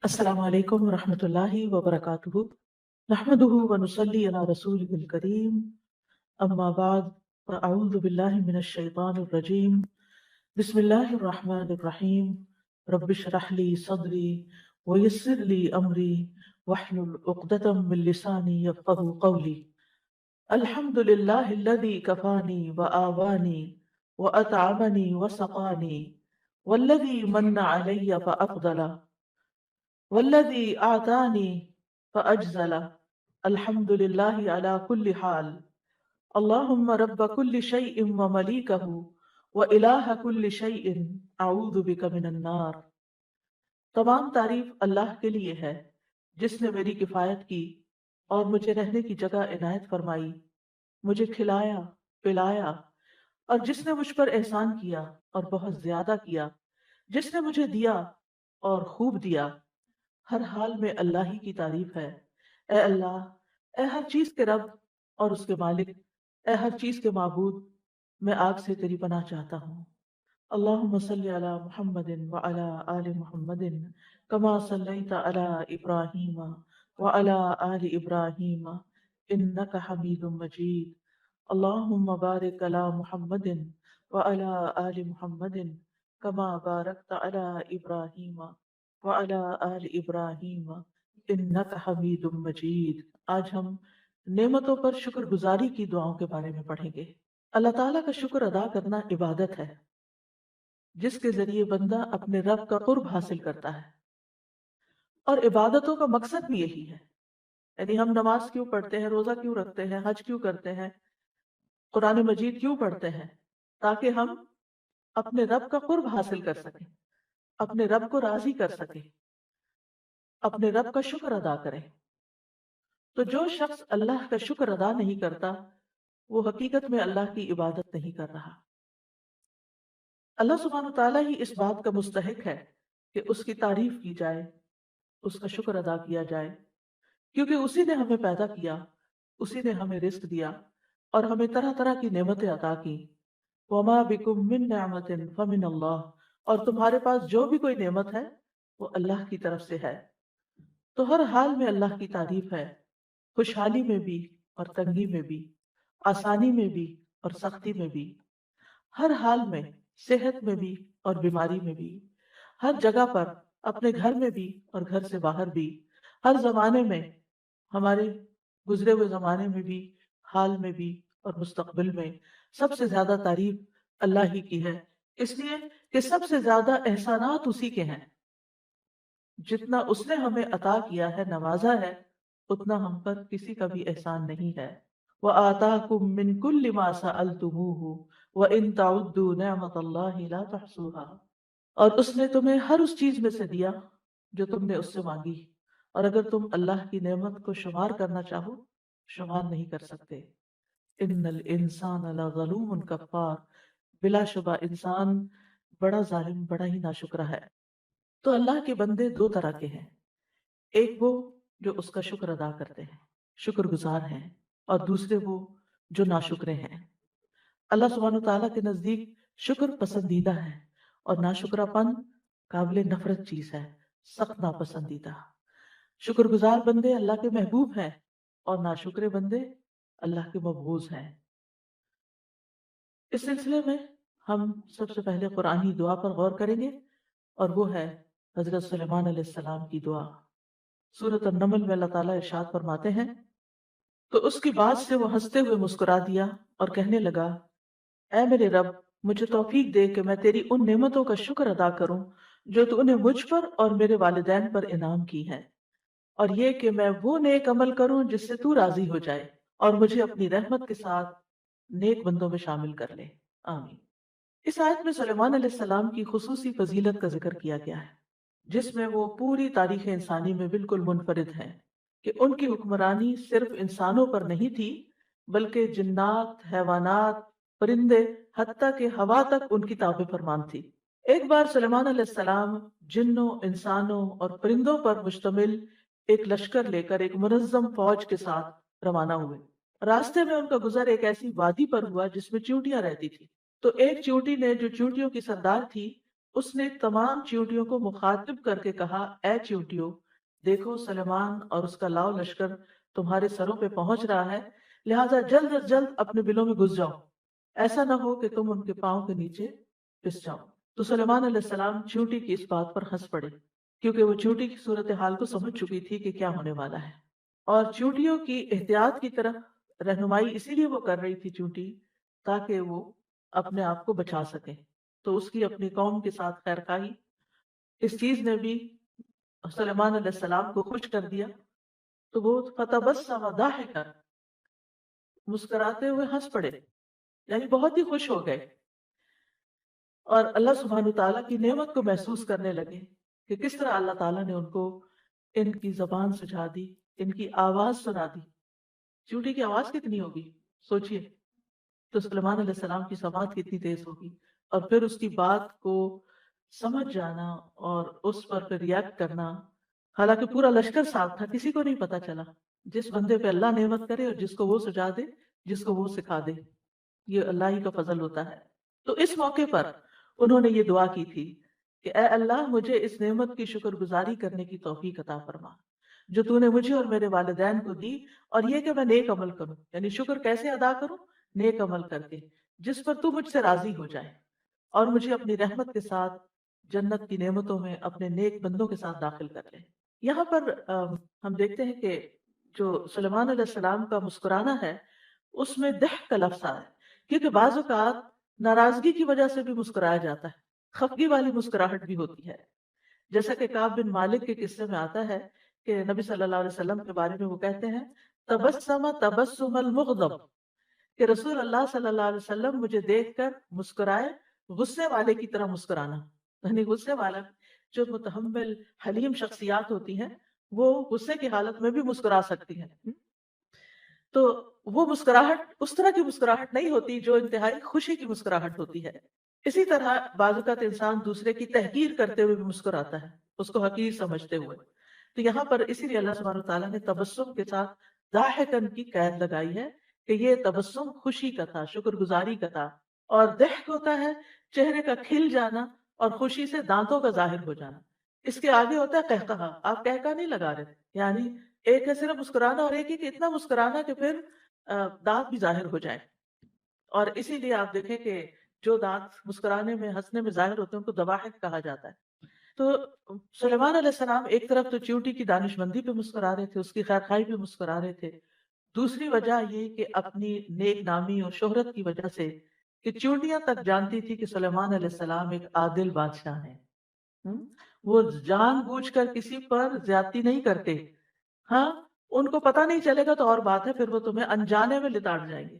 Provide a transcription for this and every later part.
السلام علیکم ورحمۃ اللہ وبرکاتہ نحمده ونصلی علی رسوله الکریم اما بعد فاعوذ باللہ من الشیطان الرجیم بسم اللہ الرحمن الرحیم رب اشرح لی صدری ویسر لی امری واحلل عقدۃ من لسانی یفقهوا قولی الحمد للہ الذی کفانی وآوانی وأطعمنی وسقانی والذی من علی فأفضل والذی اعطانی فاجزل الحمد للہ علی کل حال اللہم رب کل شیء وملیکہ والہ کل شیء اعوذ بک من النار۔ تمام تعریف اللہ کے لیے ہے جس نے میری کفایت کی اور مجھے رہنے کی جگہ عنایت فرمائی، مجھے کھلایا پلایا، اور جس نے مجھ پر احسان کیا اور بہت زیادہ کیا، جس نے مجھے دیا اور خوب دیا۔ ہر حال میں اللہ ہی کی تعریف ہے۔ اے اللہ، اے ہر چیز کے رب اور اس کے مالک، اے ہر چیز کے معبود، میں آپ سے تیری پناہ چاہتا ہوں۔ اللہم صلی علی محمد وعلی آل محمد کما صلیت علی ابراہیم وعلی آل ابراہیم انک حمید مجید۔ اللہم بارک علی محمد وعلی آل محمد کما بارکت علی ابراہیم وعلی آل ابراہیم انک حمید مجید۔ آج ہم نعمتوں پر شکر گزاری کی دعاؤں کے بارے میں پڑھیں گے۔ اللہ تعالیٰ کا شکر ادا کرنا عبادت ہے جس کے ذریعے بندہ اپنے رب کا قرب حاصل کرتا ہے، اور عبادتوں کا مقصد بھی یہی ہے۔ یعنی ہم نماز کیوں پڑھتے ہیں، روزہ کیوں رکھتے ہیں، حج کیوں کرتے ہیں، قرآن مجید کیوں پڑھتے ہیں؟ تاکہ ہم اپنے رب کا قرب حاصل کر سکیں، اپنے رب کو راضی کر سکیں، اپنے رب کا شکر ادا کریں۔ تو جو شخص اللہ کا شکر ادا نہیں کرتا وہ حقیقت میں اللہ کی عبادت نہیں کر رہا۔ اللہ سبحانہ وتعالیٰ ہی اس بات کا مستحق ہے کہ اس کی تعریف کی جائے، اس کا شکر ادا کیا جائے، کیونکہ اسی نے ہمیں پیدا کیا، اسی نے ہمیں رزق دیا اور ہمیں طرح طرح کی نعمتیں عطا کی۔ وَمَا بِكُم مِّن نِّعْمَةٍ فَمِنَ اللَّهِ، اور تمہارے پاس جو بھی کوئی نعمت ہے وہ اللہ کی طرف سے ہے۔ تو ہر حال میں اللہ کی تعریف ہے، خوشحالی میں بھی اور تنگی میں بھی، آسانی میں بھی اور سختی میں بھی، ہر حال میں، صحت میں بھی اور بیماری میں بھی، ہر جگہ پر، اپنے گھر میں بھی اور گھر سے باہر بھی، ہر زمانے میں، ہمارے گزرے ہوئے زمانے میں بھی، حال میں بھی اور مستقبل میں۔ سب سے زیادہ تعریف اللہ ہی کی ہے، اس لیے کہ سب سے زیادہ احسانات اسی کے ہیں۔ جتنا اس نے ہمیں عطا کیا ہے، نوازا ہے، اتنا ہم پر کسی کا بھی احسان نہیں ہے۔ وَآتَاكُم مِّن كُلِّ مَا سَأَلْتُمُوهُ وَإِن تَعُدُّوا نِعْمَةَ اللَّهِ لَا تُحْصُوهَا، اور اس نے تمہیں ہر اس چیز میں سے دیا جو تم نے اس سے مانگی، اور اگر تم اللہ کی نعمت کو شمار کرنا چاہو شمار نہیں کر سکتے۔ ان الانسان لظلوم کفار، بلا شبہ انسان بڑا ظالم، بڑا ہی ناشکرا ہے۔ تو اللہ کے بندے دو طرح کے ہیں، ایک وہ جو اس کا شکر ادا کرتے ہیں، شکر گزار ہیں، اور دوسرے وہ جو ناشکرے ہیں۔ اللہ سبحانہ وتعالیٰ کے نزدیک شکر پسندیدہ ہے اور ناشکرا پن قابل نفرت چیز ہے، سخت ناپسندیدہ۔ شکر گزار بندے اللہ کے محبوب ہیں اور ناشکرے بندے اللہ کے مبغوض ہیں۔ اس سلسلے میں ہم سب سے پہلے قرآنی دعا پر غور کریں گے، اور وہ ہے حضرت سلیمان علیہ السلام کی دعا۔ سورۃ النمل میں اللہ تعالیٰ ارشاد فرماتے ہیں، تو اس کی بات سے وہ ہنستے ہوئے مسکرا دیا اور کہنے لگا، اے میرے رب، مجھے توفیق دے کہ میں تیری ان نعمتوں کا شکر ادا کروں جو تو نے مجھ پر اور میرے والدین پر انعام کی ہے، اور یہ کہ میں وہ نیک عمل کروں جس سے تو راضی ہو جائے، اور مجھے اپنی رحمت کے ساتھ نیک بندوں میں شامل کر لے، آمین۔ اس آیت میں سلیمان علیہ السلام کی خصوصی فضیلت کا ذکر کیا گیا ہے، جس میں وہ پوری تاریخ انسانی میں بالکل منفرد ہیں، کہ ان کی حکمرانی صرف انسانوں پر نہیں تھی بلکہ جنات، حیوانات، پرندے، حتیٰ کہ ہوا تک ان کی تابع فرمان تھی۔ ایک بار سلیمان علیہ السلام جنوں، انسانوں اور پرندوں پر مشتمل ایک لشکر لے کر ایک منظم فوج کے ساتھ روانہ ہوئے۔ راستے میں ان کا گزر ایک ایسی وادی پر ہوا جس میں چیونٹیاں رہتی تھی۔ تو ایک چیونٹی نے، جو چیونٹیوں کی سردار تھی، اس نے تمام چیونٹیوں کو مخاطب کر کے کہا، اے چیونٹیوں، دیکھو سلیمان اور اس کا لاؤ لشکر تمہارے سروں پہ پہنچ رہا ہے، لہٰذا جلد از جلد اپنے بلوں میں گھس جاؤ، ایسا نہ ہو کہ تم ان کے پاؤں کے نیچے پس جاؤ۔ تو سلیمان علیہ السلام چیونٹی کی اس بات پر ہنس پڑے، کیونکہ وہ چیونٹی کی صورتحال کو سمجھ چکی تھی کہ کیا ہونے والا ہے، اور چیونٹیوں کی احتیاط کی طرف رہنمائی اسی لیے وہ کر رہی تھی چیونٹی، تاکہ وہ اپنے آپ کو بچا سکے۔ تو اس کی اپنی قوم کے ساتھ خیر خواہی، اس چیز نے بھی سلیمان علیہ السلام کو خوش کر دیا، تو وہ فتبسم ضاحکا، مسکراتے ہوئے ہنس پڑے، یعنی بہت ہی خوش ہو گئے، اور اللہ سبحانہ تعالیٰ کی نعمت کو محسوس کرنے لگے کہ کس طرح اللہ تعالیٰ نے ان کو ان کی زبان سجا دی، ان کی آواز سنا دی۔ چیونٹی کی آواز کتنی ہوگی سوچئے، تو سلیمان علیہ السلام کی سماعت کتنی تیز ہوگی، اور پھر اس کی بات کو سمجھ جانا اور اس پر پھر ریاکٹ کرنا۔ حالانکہ پورا لشکر ساتھ تھا، کسی کو نہیں پتا چلا۔ جس بندے پہ اللہ نعمت کرے اور جس کو وہ سجا دے، جس کو وہ سکھا دے، یہ اللہ ہی کا فضل ہوتا ہے۔ تو اس موقع پر انہوں نے یہ دعا کی تھی کہ اے اللہ، مجھے اس نعمت کی شکر گزاری کرنے کی توفیق عطا فرما جو تو نے مجھے اور میرے والدین کو دی، اور یہ کہ میں نیک عمل کروں، یعنی شکر کیسے ادا کروں؟ نیک عمل کر کے، جس پر تو مجھ سے راضی ہو جائے، اور مجھے اپنی رحمت کے ساتھ جنت کی نعمتوں میں اپنے نیک بندوں کے ساتھ داخل کر لے۔ یہاں پر ہم دیکھتے ہیں کہ جو سلیمان علیہ السلام کا مسکرانا ہے، اس میں ضحک کا لفظ آیا ہے، کیونکہ بعض اوقات ناراضگی کی وجہ سے بھی مسکرایا جاتا ہے، خفگی والی مسکراہٹ بھی ہوتی ہے، جیسا کہ کعب بن مالک کے قصے میں آتا ہے کہ نبی صلی اللہ علیہ وسلم کے بارے میں وہ کہتے ہیں، تبسم تبسم المغضب، کہ رسول اللہ صلی اللہ علیہ وسلم مجھے دیکھ کر مسکرائے غصے والے کی طرح مسکرانا، یعنی غصے والا، جو متحمل حلیم شخصیات ہوتی ہیں وہ غصے کی حالت میں بھی مسکرا سکتی ہیں، تو وہ مسکراہٹ اس طرح کی مسکراہٹ نہیں ہوتی جو انتہائی خوشی کی مسکراہٹ ہوتی ہے۔ اسی طرح بعض اوقات انسان دوسرے کی تحقیر کرتے ہوئے بھی مسکراتا ہے، اس کو حقیر سمجھتے ہوئے۔ تو یہاں پر اسی لیے اللہ سبحانہ وتعالیٰ نے تبسم کے ساتھ ضاحکن کی قید لگائی ہے کہ یہ تبسم خوشی کا تھا، شکر گزاری کا تھا، اور ضحک ہوتا ہے چہرے کا کھل جانا اور خوشی سے دانتوں کا ظاہر ہو جانا۔ اس کے آگے ہوتا ہے قہقہا، آپ قہقہا نہیں لگا رہے، یعنی ایک ہے صرف مسکرانا، اور ایک ہی کہ اتنا مسکرانا کہ پھر دانت بھی ظاہر ہو جائے۔ اور اسی لیے آپ دیکھیں کہ جو دانت مسکرانے میں ہنسنے میں ظاہر ہوتے ہیں ان کو ضواحک کہا جاتا ہے۔ تو سلیمان علیہ السلام ایک طرف تو چیونٹی کی دانش مندی پہ مسکرا رہے تھے، اس کی خیر خواہی پہ مسکرا رہے تھے، دوسری وجہ یہ کہ اپنی نیک نامی اور شہرت کی وجہ سے کہ چیونٹیاں تک جانتی تھی کہ سلیمان علیہ السلام ایک عادل بادشاہ ہیں، ہم؟ وہ جان بوجھ کر کسی پر زیادتی نہیں کرتے، ہاں ان کو پتہ نہیں چلے گا تو اور بات ہے، پھر وہ تمہیں انجانے میں لتاڑ جائیں گے۔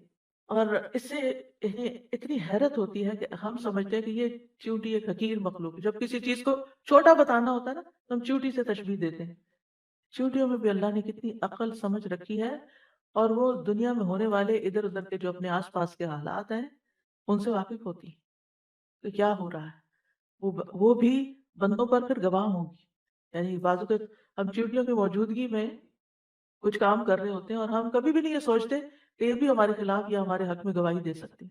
اور اس سے انہیں اتنی حیرت ہوتی ہے کہ ہم سمجھتے ہیں کہ یہ چیونٹی ایک حقیر مخلوق ہے، جب کسی چیز کو چھوٹا بتانا ہوتا ہے نا تو ہم چیونٹی سے تشبیہ دیتے ہیں۔ چیونٹیوں میں بھی اللہ نے کتنی عقل سمجھ رکھی ہے، اور وہ دنیا میں ہونے والے ادھر ادھر کے جو اپنے آس پاس کے حالات ہیں ان سے واقف ہوتی ہیں کہ کیا ہو رہا ہے، وہ بھی بندوں پر پھر گواہ ہوں گی۔ یعنی بعض اوقات ہم چیونٹیوں کی موجودگی میں کچھ کام کر رہے ہوتے ہیں اور ہم کبھی بھی نہیں یہ سوچتے کہ یہ بھی ہمارے خلاف یا ہمارے حق میں گواہی دے سکتی۔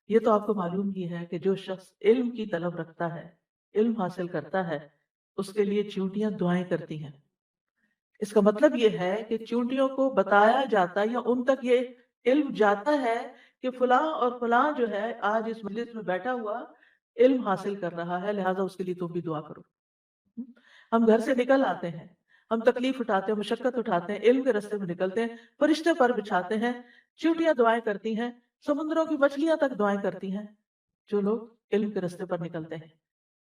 یہ تو آپ کو معلوم ہی ہے کہ جو شخص علم کی طلب رکھتا ہے، علم حاصل کرتا ہے، اس کے لیے چیونٹیاں دعائیں کرتی ہیں۔ اس کا مطلب یہ ہے کہ چیونٹیوں کو بتایا جاتا ہے یا ان تک یہ علم جاتا ہے کہ فلاں اور فلاں جو ہے آج اس مجلس میں بیٹھا ہوا علم حاصل کر رہا ہے، لہٰذا اس کے لیے تم بھی دعا کرو۔ ہم گھر سے نکل آتے ہیں، ہم تکلیف اٹھاتے ہیں، مشقت اٹھاتے ہیں، علم کے راستے میں نکلتے ہیں، فرشتے پر بچھاتے ہیں، چیونٹیاں دعائیں کرتی ہیں، سمندروں کی مچھلیاں تک دعائیں کرتی ہیں، جو لوگ علم کے راستے پر نکلتے ہیں،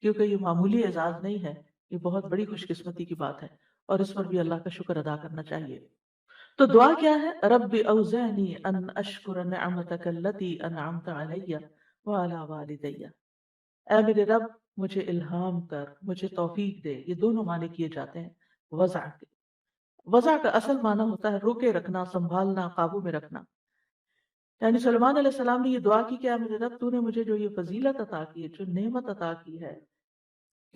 کیونکہ یہ معمولی اعزاز نہیں ہے، یہ بہت بڑی خوش قسمتی کی بات ہے، اور اس پر بھی اللہ کا شکر ادا کرنا چاہیے۔ تو دعا کیا ہے؟ رب اوزعنی ان اشکر نعمتک التی انعمت علی وعلی والدی، اے میرے رب مجھے الہام کر، مجھے توفیق دے۔ یہ دونوں معنی کیے جاتے ہیں وضع کے۔ وضع کا اصل معنی ہوتا ہے روکے رکھنا، سنبھالنا، قابو میں رکھنا۔ یعنی سلیمان علیہ السلام نے یہ دعا کی کہ اے میرے رب تو نے مجھے جو یہ فضیلت عطا کی ہے، جو نعمت عطا کی ہے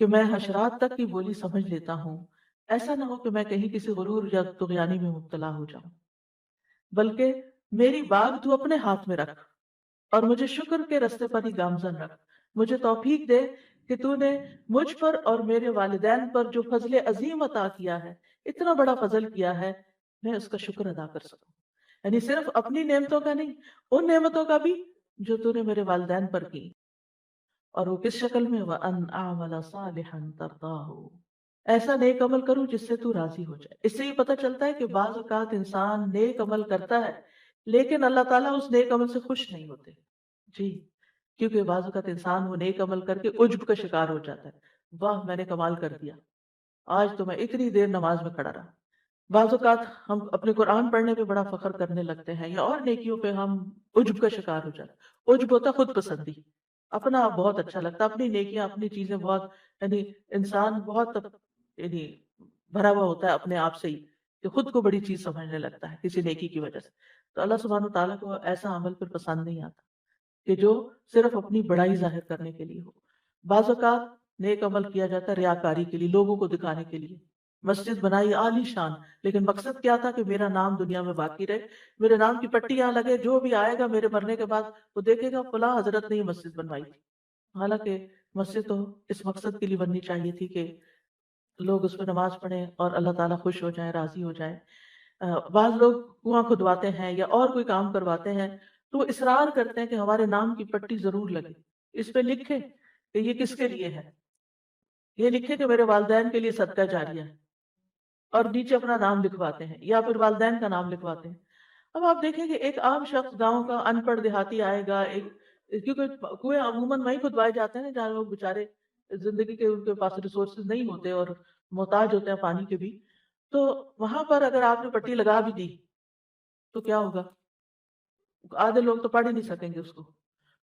کہ میں حشرات تک کی بولی سمجھ لیتا ہوں، ایسا نہ ہو کہ میں کہیں کسی غرور یا طغیانی میں مبتلا ہو جاؤں، بلکہ میری باگ تو اپنے ہاتھ میں رکھ، اور مجھے شکر کے رستے پر ہی گامزن رکھ، مجھے توفیق دے کہ تو نے مجھ پر اور میرے والدین پر جو فضل عظیم عطا کیا ہے، اتنا بڑا فضل کیا ہے، میں اس کا شکر ادا کر سکوں. یعنی صرف اپنی نعمتوں کا نہیں، ان نعمتوں کا بھی جو تو نے میرے والدین پر کی. اور وہ کس شکل میں؟ وَأَنْ أَعْمَلَ صَالِحًا تَرْضَاهُ، ایسا نیک عمل کروں جس سے تو راضی ہو جائے. اس سے یہ پتہ چلتا ہے کہ بعض اوقات انسان نیک عمل کرتا ہے لیکن اللہ تعالیٰ اس نیک عمل سے خوش نہیں ہوتے. جی، کیونکہ بعض اوقات انسان وہ نیک عمل کر کے عجب کا شکار ہو جاتا ہے. واہ میں نے کمال کر دیا، آج تو میں اتنی دیر نماز میں کھڑا رہا. بعض اوقات ہم اپنے قرآن پڑھنے پہ بڑا فخر کرنے لگتے ہیں یا اور نیکیوں پہ ہم عجب کا شکار ہو جاتے ہیں. عجب ہوتا ہے خود پسندی، اپنا آپ بہت اچھا لگتا ہے، اپنی نیکیاں اپنی چیزیں بہت، یعنی انسان بہت یعنی بھرا ہوا ہوتا ہے اپنے آپ سے ہی کہ خود کو بڑی چیز سمجھنے لگتا ہے کسی نیکی کی وجہ سے. تو اللہ سبحانہ تعالیٰ کو ایسا عمل پھر پسند نہیں آتا کہ جو صرف اپنی بڑائی ظاہر کرنے کے لیے ہو. بعض اوقات نیک عمل کیا جاتا ہے ریاکاری کے لیے، لوگوں کو دکھانے کے لیے. مسجد بنائی عالی شان، لیکن مقصد کیا تھا کہ میرا نام دنیا میں باقی رہے، میرے نام کی پٹی یہاں لگے، جو بھی آئے گا میرے مرنے کے بعد وہ دیکھے گا فلاں حضرت نے یہ مسجد بنوائی تھی. حالانکہ مسجد تو اس مقصد کے لیے بننی چاہیے تھی کہ لوگ اس پہ نماز پڑھیں اور اللہ تعالیٰ خوش ہو جائیں، راضی ہو جائیں. بعض لوگ کنواں کھدواتے ہیں یا اور کوئی کام کرواتے ہیں تو وہ اصرار کرتے ہیں کہ ہمارے نام کی پٹی ضرور لگے، اس پہ لکھے کہ یہ کس کے لیے ہے، یہ لکھے کہ میرے والدین کے لیے صدقہ جاریہ ہے، اور نیچے اپنا نام لکھواتے ہیں یا پھر والدین کا نام لکھواتے ہیں. اب آپ دیکھیں کہ ایک عام شخص گاؤں کا ان پڑھ دیہاتی آئے گا، ایک کیونکہ کنویں عموماً وہیں کھدوائے جاتے ہیں جہاں لوگ بےچارے زندگی کے ان کے پاس ریسورسز نہیں ہوتے اور محتاج ہوتے ہیں پانی کے بھی. تو وہاں پر اگر آپ نے پٹی لگا بھی دی تو کیا ہوگا؟ آدھے لوگ تو پڑھ ہی نہیں سکیں گے اس کو.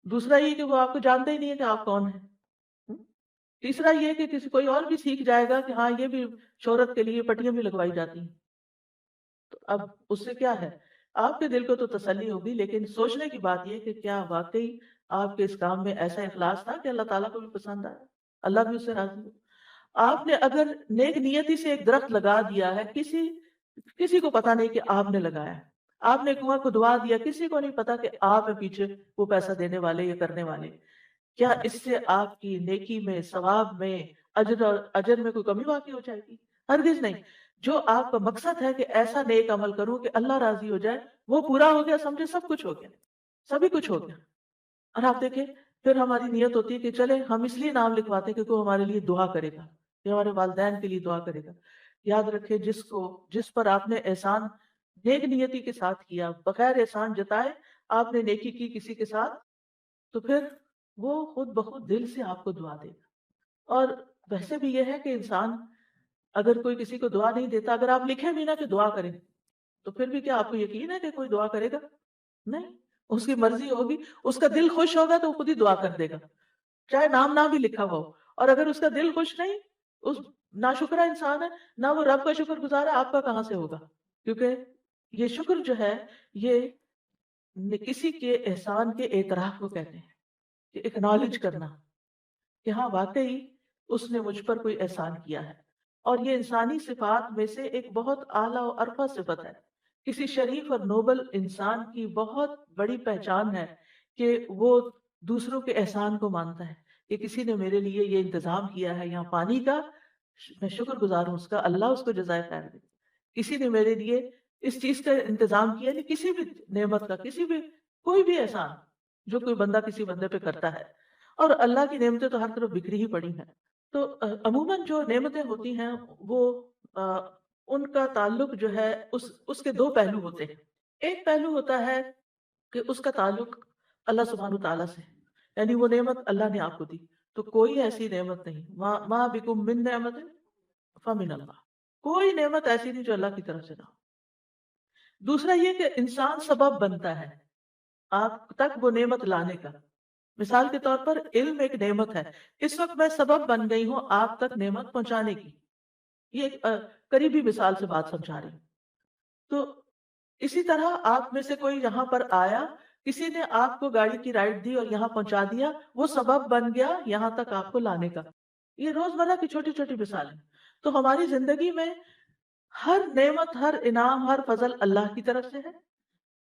دوسرا یہ کہ وہ آپ کو جانتے ہی نہیں ہے کہ آپ کون ہیں. تیسرا یہ کہ کسی کوئی اور بھی سیکھ جائے گا کہ ہاں یہ بھی شہرت کے لیے پٹیاں بھی لگوائی جاتی ہیں. تو اب اس سے کیا ہے، آپ کے دل کو تو تسلی ہوگی، لیکن سوچنے کی بات یہ کہ کیا واقعی آپ کے اس کام میں ایسا اخلاص تھا کہ اللہ تعالیٰ کو بھی پسند آیا، اللہ بھی اس سے راضی ہو. آپ نے اگر نیک نیتی سے ایک درخت لگا دیا ہے، کسی کو پتا نہیں کہ آپ نے لگایا ہے. آپ نے کنواں کھدوا دیا، کسی کو نہیں پتا کہ آپ ہیں پیچھے وہ پیسہ دینے والے یا کرنے والے. کیا اس سے آپ کی نیکی میں، ثواب میں، اجر میں کوئی کمی واقع ہو جائے گی؟ ہرگز نہیں. جو آپ کا مقصد ہے کہ ایسا نیک عمل کروں کہ اللہ راضی ہو جائے، وہ پورا ہو گیا، سمجھے سب کچھ ہو گیا، سبھی کچھ ہو گیا. اور آپ دیکھیں پھر ہماری نیت ہوتی ہے کہ چلے ہم اس لیے نام لکھواتے ہیں کہ کوئی ہمارے لیے دعا کرے گا یا ہمارے والدین کے لیے دعا کرے گا. یاد رکھے جس پر آپ نے احسان نیک نیتی کے ساتھ کیا، بغیر احسان جتائے آپ نے نیکی کی کسی کے ساتھ، تو پھر وہ خود بخود دل سے آپ کو دعا دے گا. اور ویسے بھی یہ ہے کہ انسان اگر کوئی کسی کو دعا نہیں دیتا، اگر آپ لکھیں بھی نہ کہ دعا کریں، تو پھر بھی کیا آپ کو یقین ہے کہ کوئی دعا کرے گا؟ نہیں. اس کی مرضی ہوگی، اس کا دل خوش ہوگا تو وہ خود ہی دعا کر دے گا، چاہے نام نہ بھی لکھا ہوا ہو. اور اگر اس کا دل خوش نہیں، اس ناشکرا انسان ہے، نہ وہ رب کا شکر گزار ہے، آپ کا کہاں سے ہوگا؟ کیونکہ یہ شکر جو ہے یہ کسی کے احسان کے اعتراف کو کہتے ہیں، کہ اکنالج کرنا کہ ہاں واقعی اس نے مجھ پر کوئی احسان کیا ہے. اور یہ انسانی صفات میں سے ایک بہت اعلیٰ و عرفہ صفت ہے. کسی شریف اور نوبل انسان کی بہت بڑی پہچان ہے کہ وہ دوسروں کے احسان کو مانتا ہے کہ کسی نے میرے لیے یہ انتظام کیا ہے یہاں پانی کا، میں شکر گزار ہوں اس کا، اللہ اس کو جزائے خیر دے. کسی نے میرے لیے اس چیز کا انتظام کیا، نہیں کسی بھی نعمت کا، کسی بھی کوئی بھی احسان جو کوئی بندہ کسی بندے پہ کرتا ہے. اور اللہ کی نعمتیں تو ہر طرف بکھری ہی پڑی ہیں. تو عموماً جو نعمتیں ہوتی ہیں وہ ان کا تعلق جو ہے اس کے دو پہلو ہوتے ہیں. ایک پہلو ہوتا ہے کہ اس کا تعلق اللہ سبحانہ تعالیٰ سے، یعنی وہ نعمت اللہ نے آپ کو دی. تو کوئی ایسی نعمت نہیں، ما بکم من نعمت فمن اللہ، کوئی نعمت ایسی نہیں جو اللہ کی طرف سے نہ ہو. دوسرا یہ کہ انسان سبب بنتا ہے آپ تک وہ نعمت لانے کا. مثال کے طور پر علم ایک نعمت ہے، اس وقت میں سبب بن گئی ہوں آپ تک نعمت پہنچانے کی. یہ ایک قریبی مثال سے بات سمجھا رہی ہوں. تو اسی طرح آپ میں سے کوئی یہاں پر آیا، کسی نے آپ کو گاڑی کی رائڈ دی اور یہاں پہنچا دیا، وہ سبب بن گیا یہاں تک آپ کو لانے کا. یہ روزمرہ کی چھوٹی چھوٹی مثالیں. تو ہماری زندگی میں ہر نعمت، ہر انعام، ہر فضل اللہ کی طرف سے ہے.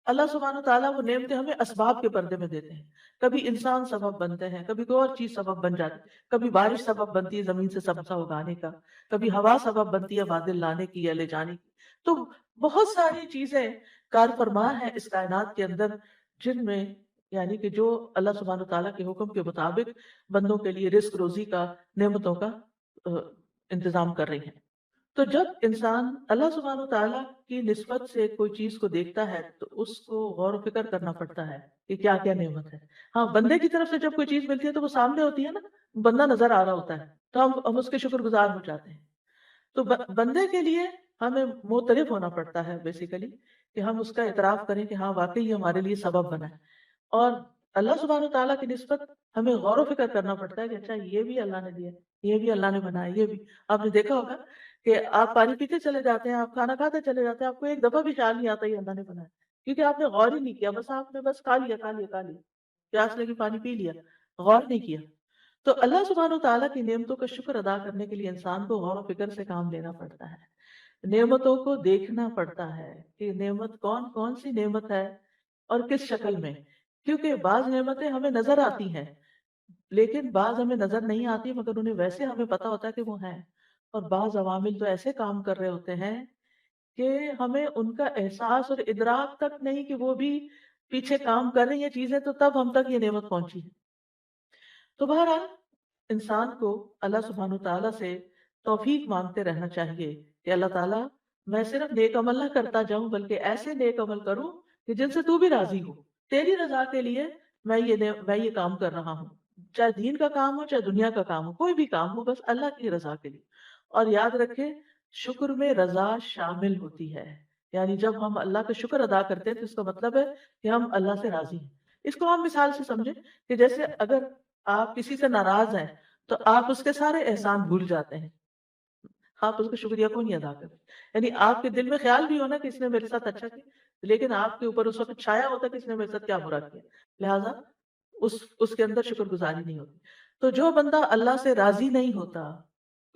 اللہ سبحانہ تعالیٰ وہ نعمتیں ہمیں اسباب کے پردے میں دیتے ہیں. کبھی انسان سبب بنتے ہیں، کبھی کوئی اور چیز سبب بن جاتی ہے، کبھی بارش سبب بنتی ہے زمین سے سبزہ اگانے کا، کبھی ہوا سبب بنتی ہے بادل لانے کی یا لے جانے کی. تو بہت ساری چیزیں کار فرما ہیں اس کائنات کے اندر، جن میں یعنی کہ جو اللہ سبحانہ تعالیٰ کے حکم کے مطابق بندوں کے لیے رزق روزی کا، نعمتوں کا انتظام کر رہی ہیں. تو جب انسان اللہ سبحانہ تعالیٰ کی نسبت سے کوئی چیز کو دیکھتا ہے تو اس کو غور و فکر کرنا پڑتا ہے کہ کیا کیا نعمت ہے. ہاں، بندے کی طرف سے جب کوئی چیز ملتی ہے تو وہ سامنے ہوتی ہے نا، بندہ نظر آ رہا ہوتا ہے تو ہم اس کے شکر گزار ہو جاتے ہیں. تو بندے کے لیے ہمیں معترف ہونا پڑتا ہے بیسیکلی، کہ ہم اس کا اعتراف کریں کہ ہاں واقعی یہ ہمارے لیے سبب بنا ہے. اور اللہ سبحانہ تعالیٰ کی نسبت ہمیں غور و فکر کرنا پڑتا ہے کہ اچھا یہ بھی اللہ نے دیا، یہ بھی اللہ نے بنایا. یہ بھی آپ نے دیکھا ہوگا کہ آپ پانی پیتے چلے جاتے ہیں، آپ کھانا کھاتے چلے جاتے ہیں، آپ کو ایک دفعہ بھی خیال نہیں آتا یہ اللہ نے بنایا، کیونکہ آپ نے غور ہی نہیں کیا. بس آپ نے بس کھا لیا کھا لیا کھا لیا، پیاس لگی پانی پی لیا، غور نہیں کیا. تو اللہ سبحانہ تعالیٰ کی نعمتوں کا شکر ادا کرنے کے لیے انسان کو غور و فکر سے کام لینا پڑتا ہے، نعمتوں کو دیکھنا پڑتا ہے کہ نعمت کون کون سی نعمت ہے اور کس شکل میں. کیونکہ بعض نعمتیں ہمیں نظر آتی ہیں لیکن بعض ہمیں نظر نہیں آتی، مگر انہیں ویسے ہمیں پتا ہوتا ہے کہ وہ ہیں. اور بعض عوامل تو ایسے کام کر رہے ہوتے ہیں کہ ہمیں ان کا احساس اور ادراک تک نہیں کہ وہ بھی پیچھے کام کر رہی ہیں چیزیں، تو تب ہم تک یہ نعمت پہنچی ہے. تو بہرحال انسان کو اللہ سبحانہ تعالیٰ سے توفیق مانگتے رہنا چاہیے کہ اللہ تعالیٰ میں صرف نیک عمل نہ کرتا جاؤں بلکہ ایسے نیک عمل کروں کہ جن سے تو بھی راضی ہو. تیری رضا کے لیے میں یہ کام کر رہا ہوں، چاہے دین کا کام ہو چاہے دنیا کا کام ہو، کوئی بھی کام ہو، بس اللہ کی رضا کے لیے. اور یاد رکھے شکر میں رضا شامل ہوتی ہے، یعنی جب ہم اللہ کا شکر ادا کرتے ہیں تو اس کا مطلب ہے کہ ہم اللہ سے راضی ہیں. اس کو ہم مثال سے سمجھیں کہ جیسے اگر آپ کسی سے ناراض ہیں تو آپ اس کے سارے احسان بھول جاتے ہیں، آپ اس کا شکریہ کو نہیں ادا کرتے. یعنی آپ کے دل میں خیال بھی ہونا کہ اس نے میرے ساتھ اچھا کیا، لیکن آپ کے اوپر اس وقت چھایا ہوتا کہ اس نے میرے ساتھ کیا برا کیا، لہٰذا اس کے اندر شکر گزاری نہیں ہوتی. تو جو بندہ اللہ سے راضی نہیں ہوتا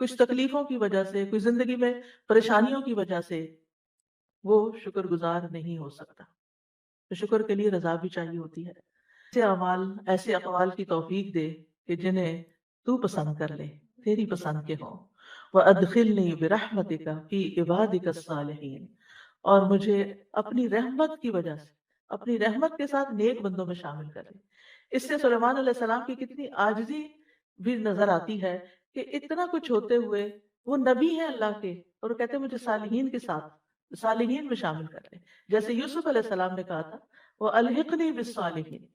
کچھ تکلیفوں کی وجہ سے، کچھ زندگی میں پریشانیوں کی وجہ سے، وہ شکر گزار نہیں ہو سکتا. تو شکر کے لیے رضا بھی چاہیے ہوتی ہے. ایسے اعمال، ایسے اقوال کی توفیق دے کہ جنہیں تو پسند کر لے، تیری پسند کے ہوں. وَأَدْخِلْنِي بِرَحْمَتِكَ فِي عِبَادِكَ الصَّالِحِينَ، اور مجھے اپنی رحمت کی وجہ سے، اپنی رحمت کے ساتھ نیک بندوں میں شامل کر لے. اس سے سلیمان علیہ السلام کی کتنی عاجزی بھی نظر آتی ہے کہ اتنا کچھ ہوتے ہوئے وہ نبی ہیں اللہ کے، اور وہ کہتے ہیں مجھے صالحین کے ساتھ، صالحین میں شامل کر لیں. جیسے یوسف علیہ السلام نے کہا تھا وَأَلْحِقْنِي بِالصَّالِحِينَ.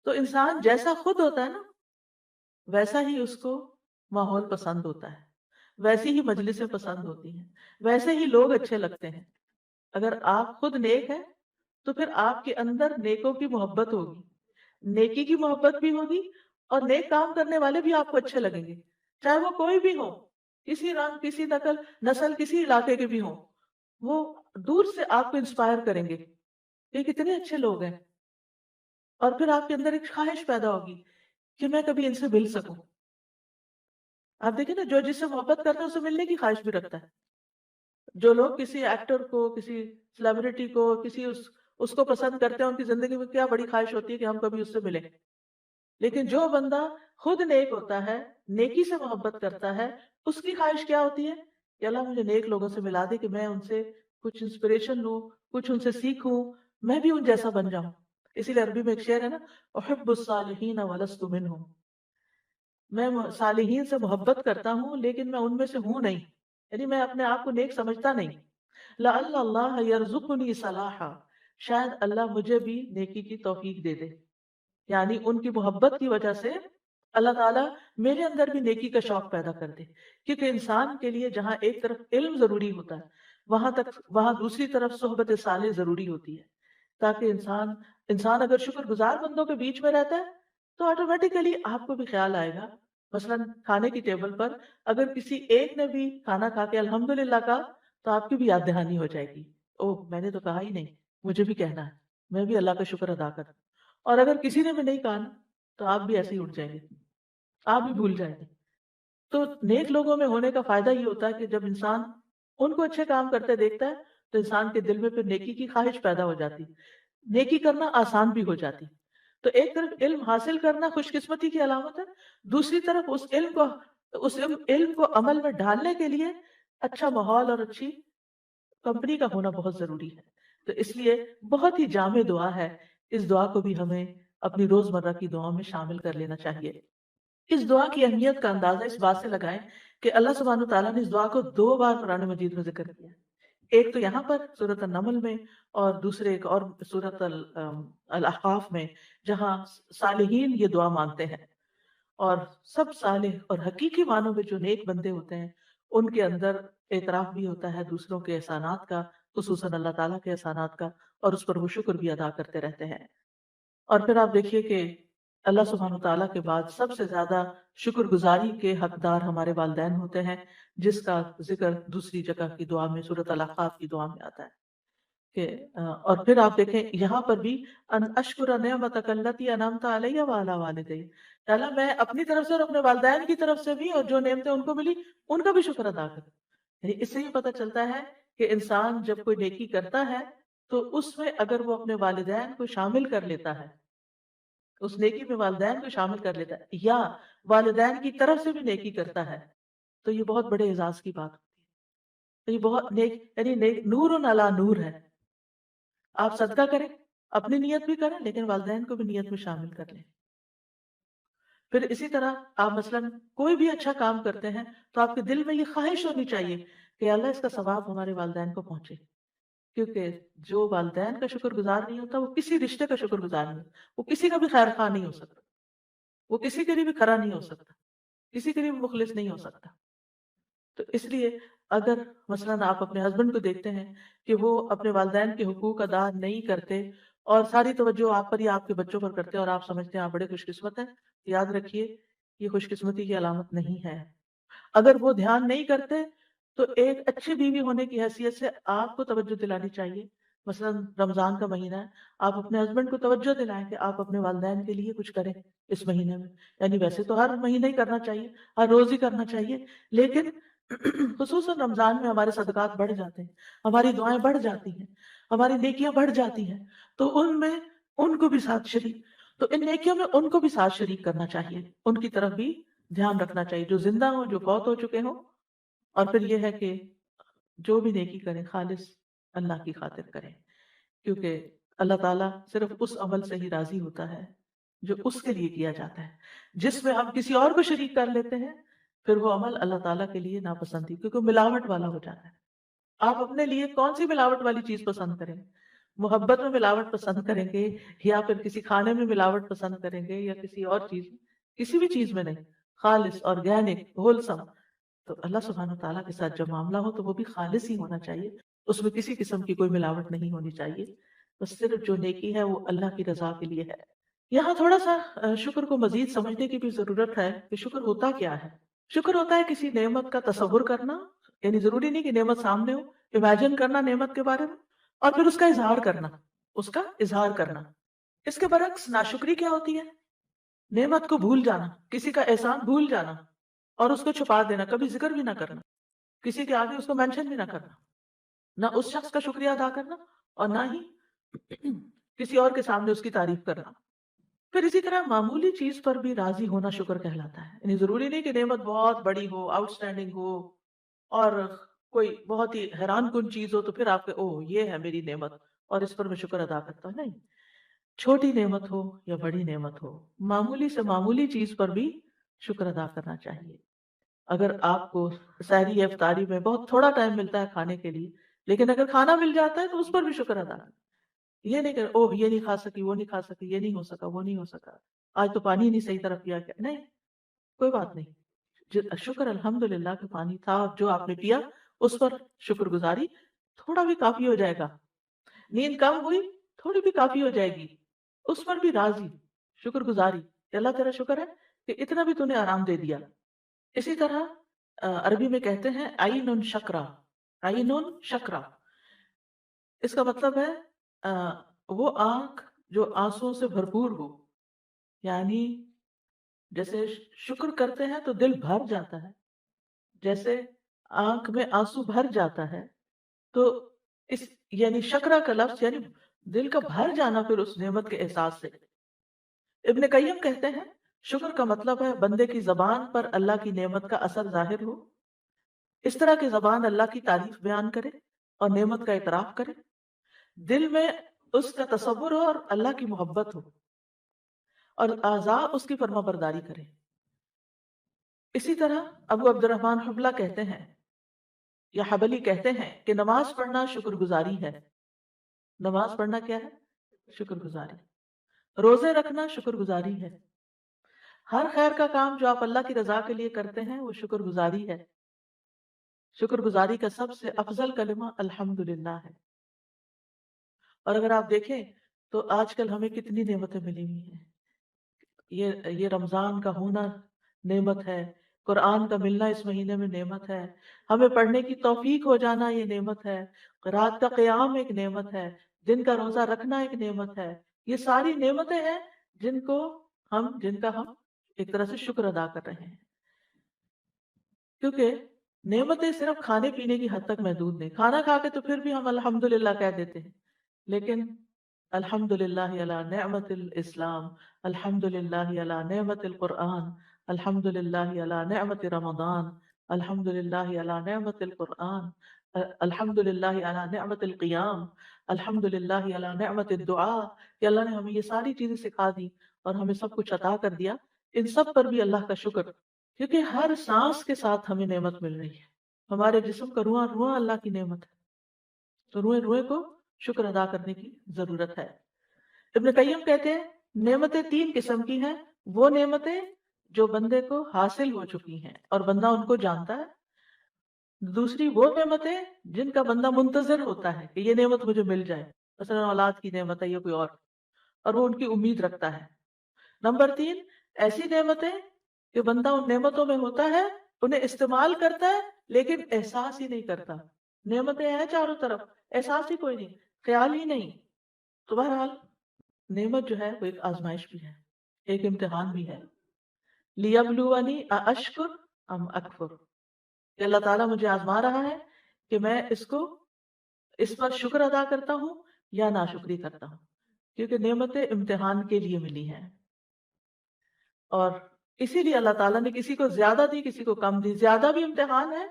تو انسان جیسا خود ہوتا ہے نا ویسا ہی اس کو ماحول پسند ہوتا ہے، ویسی ہی مجلسیں پسند ہوتی ہیں، ویسے ہی لوگ اچھے لگتے ہیں. اگر آپ خود نیک ہیں تو پھر آپ کے اندر نیکوں کی محبت ہوگی، نیکی کی محبت بھی ہوگی، اور نیک کام کرنے والے بھی آپ کو اچھے لگیں گے، چاہے وہ کوئی بھی ہو، کسی رنگ، کسی نسل، کسی علاقے کے بھی ہوں. وہ دور سے آپ کو انسپائر کریں گے یہ کتنے اچھے لوگ ہیں، اور پھر آپ کے اندر ایک خواہش پیدا ہوگی کہ میں کبھی ان سے مل سکوں. آپ دیکھیں نا، جو جس سے محبت کرتا ہے اسے ملنے کی خواہش بھی رکھتا ہے. جو لوگ کسی ایکٹر کو، کسی سیلیبریٹی کو، اس کو پسند کرتے ہیں، ان کی زندگی میں کیا بڑی خواہش ہوتی ہے کہ ہم کبھی اس سے ملیں. لیکن جو بندہ خود نیک ہوتا ہے، نیکی سے محبت کرتا ہے، اس کی خواہش کیا ہوتی ہے کہ اللہ مجھے نیک لوگوں سے ملا دے کہ میں ان سے کچھ انسپریشن لوں، کچھ ان سے سیکھوں، میں بھی ان جیسا بن جاؤں. اسی لیے عربی میں ایک شعر ہے نا، احب الصالحین ولست منہم، میں صالحین سے محبت کرتا ہوں لیکن میں ان میں سے ہوں نہیں، یعنی میں اپنے آپ کو نیک سمجھتا نہیں. لعل اللہ یرزقنی صلاحا، شاید اللہ مجھے بھی نیکی کی توفیق دے دے. یعنی ان کی محبت کی وجہ سے اللہ تعالیٰ میرے اندر بھی نیکی کا شوق پیدا کر دے. کیونکہ انسان کے لیے جہاں ایک طرف علم ضروری ہوتا ہے وہاں دوسری طرف صحبت صالح ضروری ہوتی ہے، تاکہ انسان اگر شکر گزار بندوں کے بیچ میں رہتا ہے تو آٹومیٹیکلی آپ کو بھی خیال آئے گا. مثلا کھانے کی ٹیبل پر اگر کسی ایک نے بھی کھانا کھا کے الحمدللہ کہا تو آپ کی بھی یاد دہانی ہو جائے گی، اوہ میں نے تو کہا ہی نہیں، مجھے بھی کہنا ہے، میں بھی اللہ کا شکر ادا کروں. اور اگر کسی نے بھی نہیں کہا نا تو آپ بھی ایسے ہی اٹھ جائیں گے، آپ بھی بھول جائیں گے. تو نیک لوگوں میں ہونے کا فائدہ یہ ہوتا ہے کہ جب انسان ان کو اچھے کام کرتے دیکھتا ہے تو انسان کے دل میں پھر نیکی کی خواہش پیدا ہو جاتی. نیکی کرنا آسان بھی ہو جاتی. تو ایک طرف علم حاصل کرنا خوش قسمتی کی علامت ہے، دوسری طرف اس علم کو عمل میں ڈالنے کے لیے اچھا ماحول اور اچھی کمپنی کا ہونا بہت ضروری ہے. تو اس لیے بہت ہی جامع دعا ہے، اس دعا کو بھی ہمیں اپنی روزمرہ کی دعاؤں میں شامل کر لینا چاہیے. اس دعا کی اہمیت کا اندازہ اس بات سے لگائیں کہ اللہ سبحانہ وتعالیٰ نے اس دعا کو 2 بار قرآن مجید میں ذکر کیا. ایک تو یہاں پر سورۃ النمل میں، اور دوسرے ایک اور سورۃ الاحقاف میں، جہاں صالحین یہ دعا مانگتے ہیں. اور سب صالح اور حقیقی معنوں میں جو نیک بندے ہوتے ہیں ان کے اندر اعتراف بھی ہوتا ہے دوسروں کے احسانات کا، خصوصاً اللہ تعالیٰ کے احسانات کا، اور اس پر وہ شکر بھی ادا کرتے رہتے ہیں. اور پھر آپ دیکھیے کہ اللہ سبحانہ تعالیٰ کے بعد سب سے زیادہ شکر گزاری کے حقدار ہمارے والدین ہوتے ہیں، جس کا ذکر دوسری جگہ کی دعا میں، سورۃ الاحقاف کی دعا میں آتا ہے کہ اور پھر آپ دیکھیں یہاں پر بھی ان اشکر نعمتک التی انعمت علی وعلی والدی، اللہ میں اپنی طرف سے اور اپنے والدین کی طرف سے بھی، اور جو نعمتیں ان کو ملی ان کا بھی شکر ادا کروں. یعنی اس سے یہ پتہ چلتا ہے کہ انسان جب کوئی نیکی کرتا ہے تو اس میں اگر وہ اپنے والدین کو شامل کر لیتا ہے، اس نیکی میں والدین کو شامل کر لیتا ہے، یا والدین کی طرف سے بھی نیکی کرتا ہے، تو یہ بہت بڑے اعزاز کی بات ہوتی ہے. تو یہ بہت نیک نور علی نور ہے. آپ صدقہ کریں، اپنی نیت بھی کریں، لیکن والدین کو بھی نیت میں شامل کر لیں. پھر اسی طرح آپ مثلاً کوئی بھی اچھا کام کرتے ہیں تو آپ کے دل میں یہ خواہش ہونی چاہیے کہ اللہ اس کا ثواب ہمارے والدین کو پہنچے. کیونکہ جو والدین کا شکر گزار نہیں ہوتا وہ کسی رشتے کا شکر گزار نہیں ہوتا، وہ کسی کا بھی خیر خواہ نہیں ہو سکتا، وہ کسی کے لیے بھی کھرا نہیں ہو سکتا، کسی کے لیے بھی مخلص نہیں ہو سکتا. تو اس لیے اگر مثلاً آپ اپنے ہسبینڈ کو دیکھتے ہیں کہ وہ اپنے والدین کے حقوق ادا نہیں کرتے اور ساری توجہ آپ پر یا آپ کے بچوں پر کرتے ہیں، اور آپ سمجھتے ہیں آپ بڑے خوش قسمت ہیں، یاد رکھیے یہ خوش قسمتی کی علامت نہیں ہے. اگر وہ دھیان نہیں کرتے تو ایک اچھی بیوی ہونے کی حیثیت سے آپ کو توجہ دلانی چاہیے. مثلاً رمضان کا مہینہ ہے، آپ اپنے ہسبینڈ کو توجہ دلائیں کہ آپ اپنے والدین کے لیے کچھ کریں اس مہینے میں. یعنی ویسے تو ہر مہینے ہی کرنا چاہیے، ہر روز ہی کرنا چاہیے، لیکن خصوصاً رمضان میں ہمارے صدقات بڑھ جاتے ہیں، ہماری دعائیں بڑھ جاتی ہیں، ہماری نیکیاں بڑھ جاتی ہیں، تو ان میں ان کو بھی ساتھ شریک، تو ان نیکیوں میں ان کو بھی ساتھ شریک کرنا چاہیے، ان کی طرف بھی دھیان رکھنا چاہیے، جو زندہ ہوں، جو فوت ہو چکے ہوں. اور پھر یہ ہے کہ جو بھی نیکی کریں خالص اللہ کی خاطر کریں، کیونکہ اللہ تعالیٰ صرف اس عمل سے ہی راضی ہوتا ہے جو اس کے لیے کیا جاتا ہے. جس میں ہم کسی اور کو شریک کر لیتے ہیں پھر وہ عمل اللہ تعالیٰ کے لیے ناپسند ہی، کیونکہ وہ ملاوٹ والا ہو جاتا ہے. آپ اپنے لیے کون سی ملاوٹ والی چیز پسند کریں گے؟ محبت میں ملاوٹ پسند کریں گے، یا پھر کسی کھانے میں ملاوٹ پسند کریں گے، یا کسی اور چیز میں؟ کسی بھی چیز میں نہیں. خالص، آرگینک، ہولسم. تو اللہ سبحانہ تعالیٰ کے ساتھ جب معاملہ ہو تو وہ بھی خالص ہی ہونا چاہیے، اس میں کسی قسم کی کوئی ملاوٹ نہیں ہونی چاہیے. بس صرف جو نیکی ہے وہ اللہ کی رضا کے لیے ہے. یہاں تھوڑا سا شکر کو مزید سمجھنے کی بھی ضرورت ہے کہ شکر ہوتا کیا ہے. شکر ہوتا ہے کسی نعمت کا تصور کرنا، یعنی ضروری نہیں کہ نعمت سامنے ہو، امیجن کرنا نعمت کے بارے میں، اور پھر اس کا اظہار کرنا، اس کا اظہار کرنا. اس کے برعکس ناشکری کیا ہوتی ہے؟ نعمت کو بھول جانا، کسی کا احسان بھول جانا اور اس کو چھپا دینا، کبھی ذکر بھی نہ کرنا، کسی کے آگے اس کو مینشن بھی نہ کرنا، نہ اس شخص کا شکریہ ادا کرنا اور نہ ہی کسی اور کے سامنے اس کی تعریف کرنا. پھر اسی طرح معمولی چیز پر بھی راضی ہونا شکر کہلاتا ہے. یعنی ضروری نہیں کہ نعمت بہت بڑی ہو، آؤٹ اسٹینڈنگ ہو، اور کوئی بہت ہی حیران کن چیز ہو تو پھر آپ کے اوہ یہ ہے میری نعمت اور اس پر میں شکر ادا کرتا ہوں. نہیں، چھوٹی نعمت ہو یا بڑی نعمت ہو، معمولی سے معمولی چیز پر بھی شکر ادا کرنا چاہیے. اگر آپ کو سحری یا افطاری میں بہت تھوڑا ٹائم ملتا ہے کھانے کے لیے، لیکن اگر کھانا مل جاتا ہے تو اس پر بھی شکر ادا کریں. یہ نہیں کہ اوہ یہ نہیں کھا سکی، وہ نہیں کھا سکی، یہ نہیں ہو سکا، وہ نہیں ہو سکا، آج تو پانی نہیں صحیح طرح پیا کیا. نہیں، کوئی بات نہیں. شکر الحمدللہ کہ پانی تھا، جو آپ نے پیا اس پر شکر گزاری، تھوڑا بھی کافی ہو جائے گا. نیند کم ہوئی، تھوڑی بھی کافی ہو جائے گی، اس پر بھی راضی، شکر گزاری کہ اللہ تیرا شکر ہے کہ اتنا بھی تو نے آرام دے دیا. اسی طرح عربی میں کہتے ہیں عین شکرا، عین شکرا. اس کا مطلب ہے وہ آنکھ جو آنسوؤں سے بھرپور ہو. یعنی جیسے شکر کرتے ہیں تو دل بھر جاتا ہے، جیسے آنکھ میں آنسو بھر جاتا ہے. تو اس یعنی شکرا کا لفظ یعنی دل کا بھر جانا پھر اس نعمت کے احساس سے۔ ابن قیم کہتے ہیں شکر کا مطلب ہے بندے کی زبان پر اللہ کی نعمت کا اثر ظاہر ہو، اس طرح کی زبان اللہ کی تعریف بیان کرے اور نعمت کا اعتراف کرے، دل میں اس کا تصور ہو اور اللہ کی محبت ہو، اور اعضاء اس کی فرما برداری کرے۔ اسی طرح ابو عبد الرحمن حبلہ کہتے ہیں یا حبلی کہتے ہیں کہ نماز پڑھنا شکر گزاری ہے۔ نماز پڑھنا کیا ہے؟ شکر گزاری۔ روزے رکھنا شکر گزاری ہے۔ ہر خیر کا کام جو آپ اللہ کی رضا کے لیے کرتے ہیں وہ شکر گزاری ہے۔ شکر گزاری کا سب سے افضل کلمہ الحمدللہ ہے۔ اور اگر آپ دیکھیں تو آج کل ہمیں کتنی نعمتیں ملی ہوئی ہیں۔ یہ رمضان کا ہونا نعمت ہے، قرآن کا ملنا اس مہینے میں نعمت ہے، ہمیں پڑھنے کی توفیق ہو جانا یہ نعمت ہے، رات کا قیام ایک نعمت ہے، دن کا روزہ رکھنا ایک نعمت ہے۔ یہ ساری نعمتیں ہیں جن کا ہم ایک طرح سے شکر ادا کر رہے ہیں، کیونکہ نعمتیں صرف کھانے پینے کی حد تک محدود نہیں۔ کھانا کھا کے تو پھر بھی ہم الحمدللہ کہہ دیتے ہیں، لیکن الحمدللہ علی نعمت الاسلام، الحمدللہ علی نعمت القرآن، الحمدللہ علی نعمت رمضان، الحمدللہ علی نعمت القرآن، الحمدللہ علی نعمت القیام، الحمدللہ علی نعمت الدعاء، کہ اللہ نے ہمیں یہ ساری چیزیں سکھا دی اور ہمیں سب کچھ عطا کر دیا۔ ان سب پر بھی اللہ کا شکر، کیونکہ ہر سانس کے ساتھ ہمیں نعمت مل رہی ہے۔ ہمارے جسم کا رواں رواں اللہ کی نعمت ہے، تو روئے روئے کو شکر ادا کرنے کی ضرورت ہے۔ ابن قیم کہتے ہیں نعمتیں تین قسم کی ہیں، وہ نعمتیں جو بندے کو حاصل ہو چکی ہیں اور بندہ ان کو جانتا ہے، دوسری وہ نعمتیں جن کا بندہ منتظر ہوتا ہے کہ یہ نعمت مجھے مل جائے، مثلا اولاد کی نعمت ہے یا کوئی اور وہ ان کی امید رکھتا ہے۔ نمبر تین، ایسی نعمتیں کہ بندہ ان نعمتوں میں ہوتا ہے، انہیں استعمال کرتا ہے لیکن احساس ہی نہیں کرتا۔ نعمتیں ہیں چاروں طرف، احساس ہی کوئی نہیں، خیال ہی نہیں۔ تو بہرحال نعمت جو ہے وہ ایک آزمائش بھی ہے، ایک امتحان بھی ہے۔ لیبلونی ااشکر ام اکفر، کہ اللہ تعالیٰ مجھے آزما رہا ہے کہ میں اس پر شکر ادا کرتا ہوں یا ناشکری کرتا ہوں، کیونکہ نعمتیں امتحان کے لیے ملی ہیں، اور اسی لیے اللہ تعالیٰ نے کسی کو زیادہ دی کسی کو کم دی۔ زیادہ بھی امتحان ہے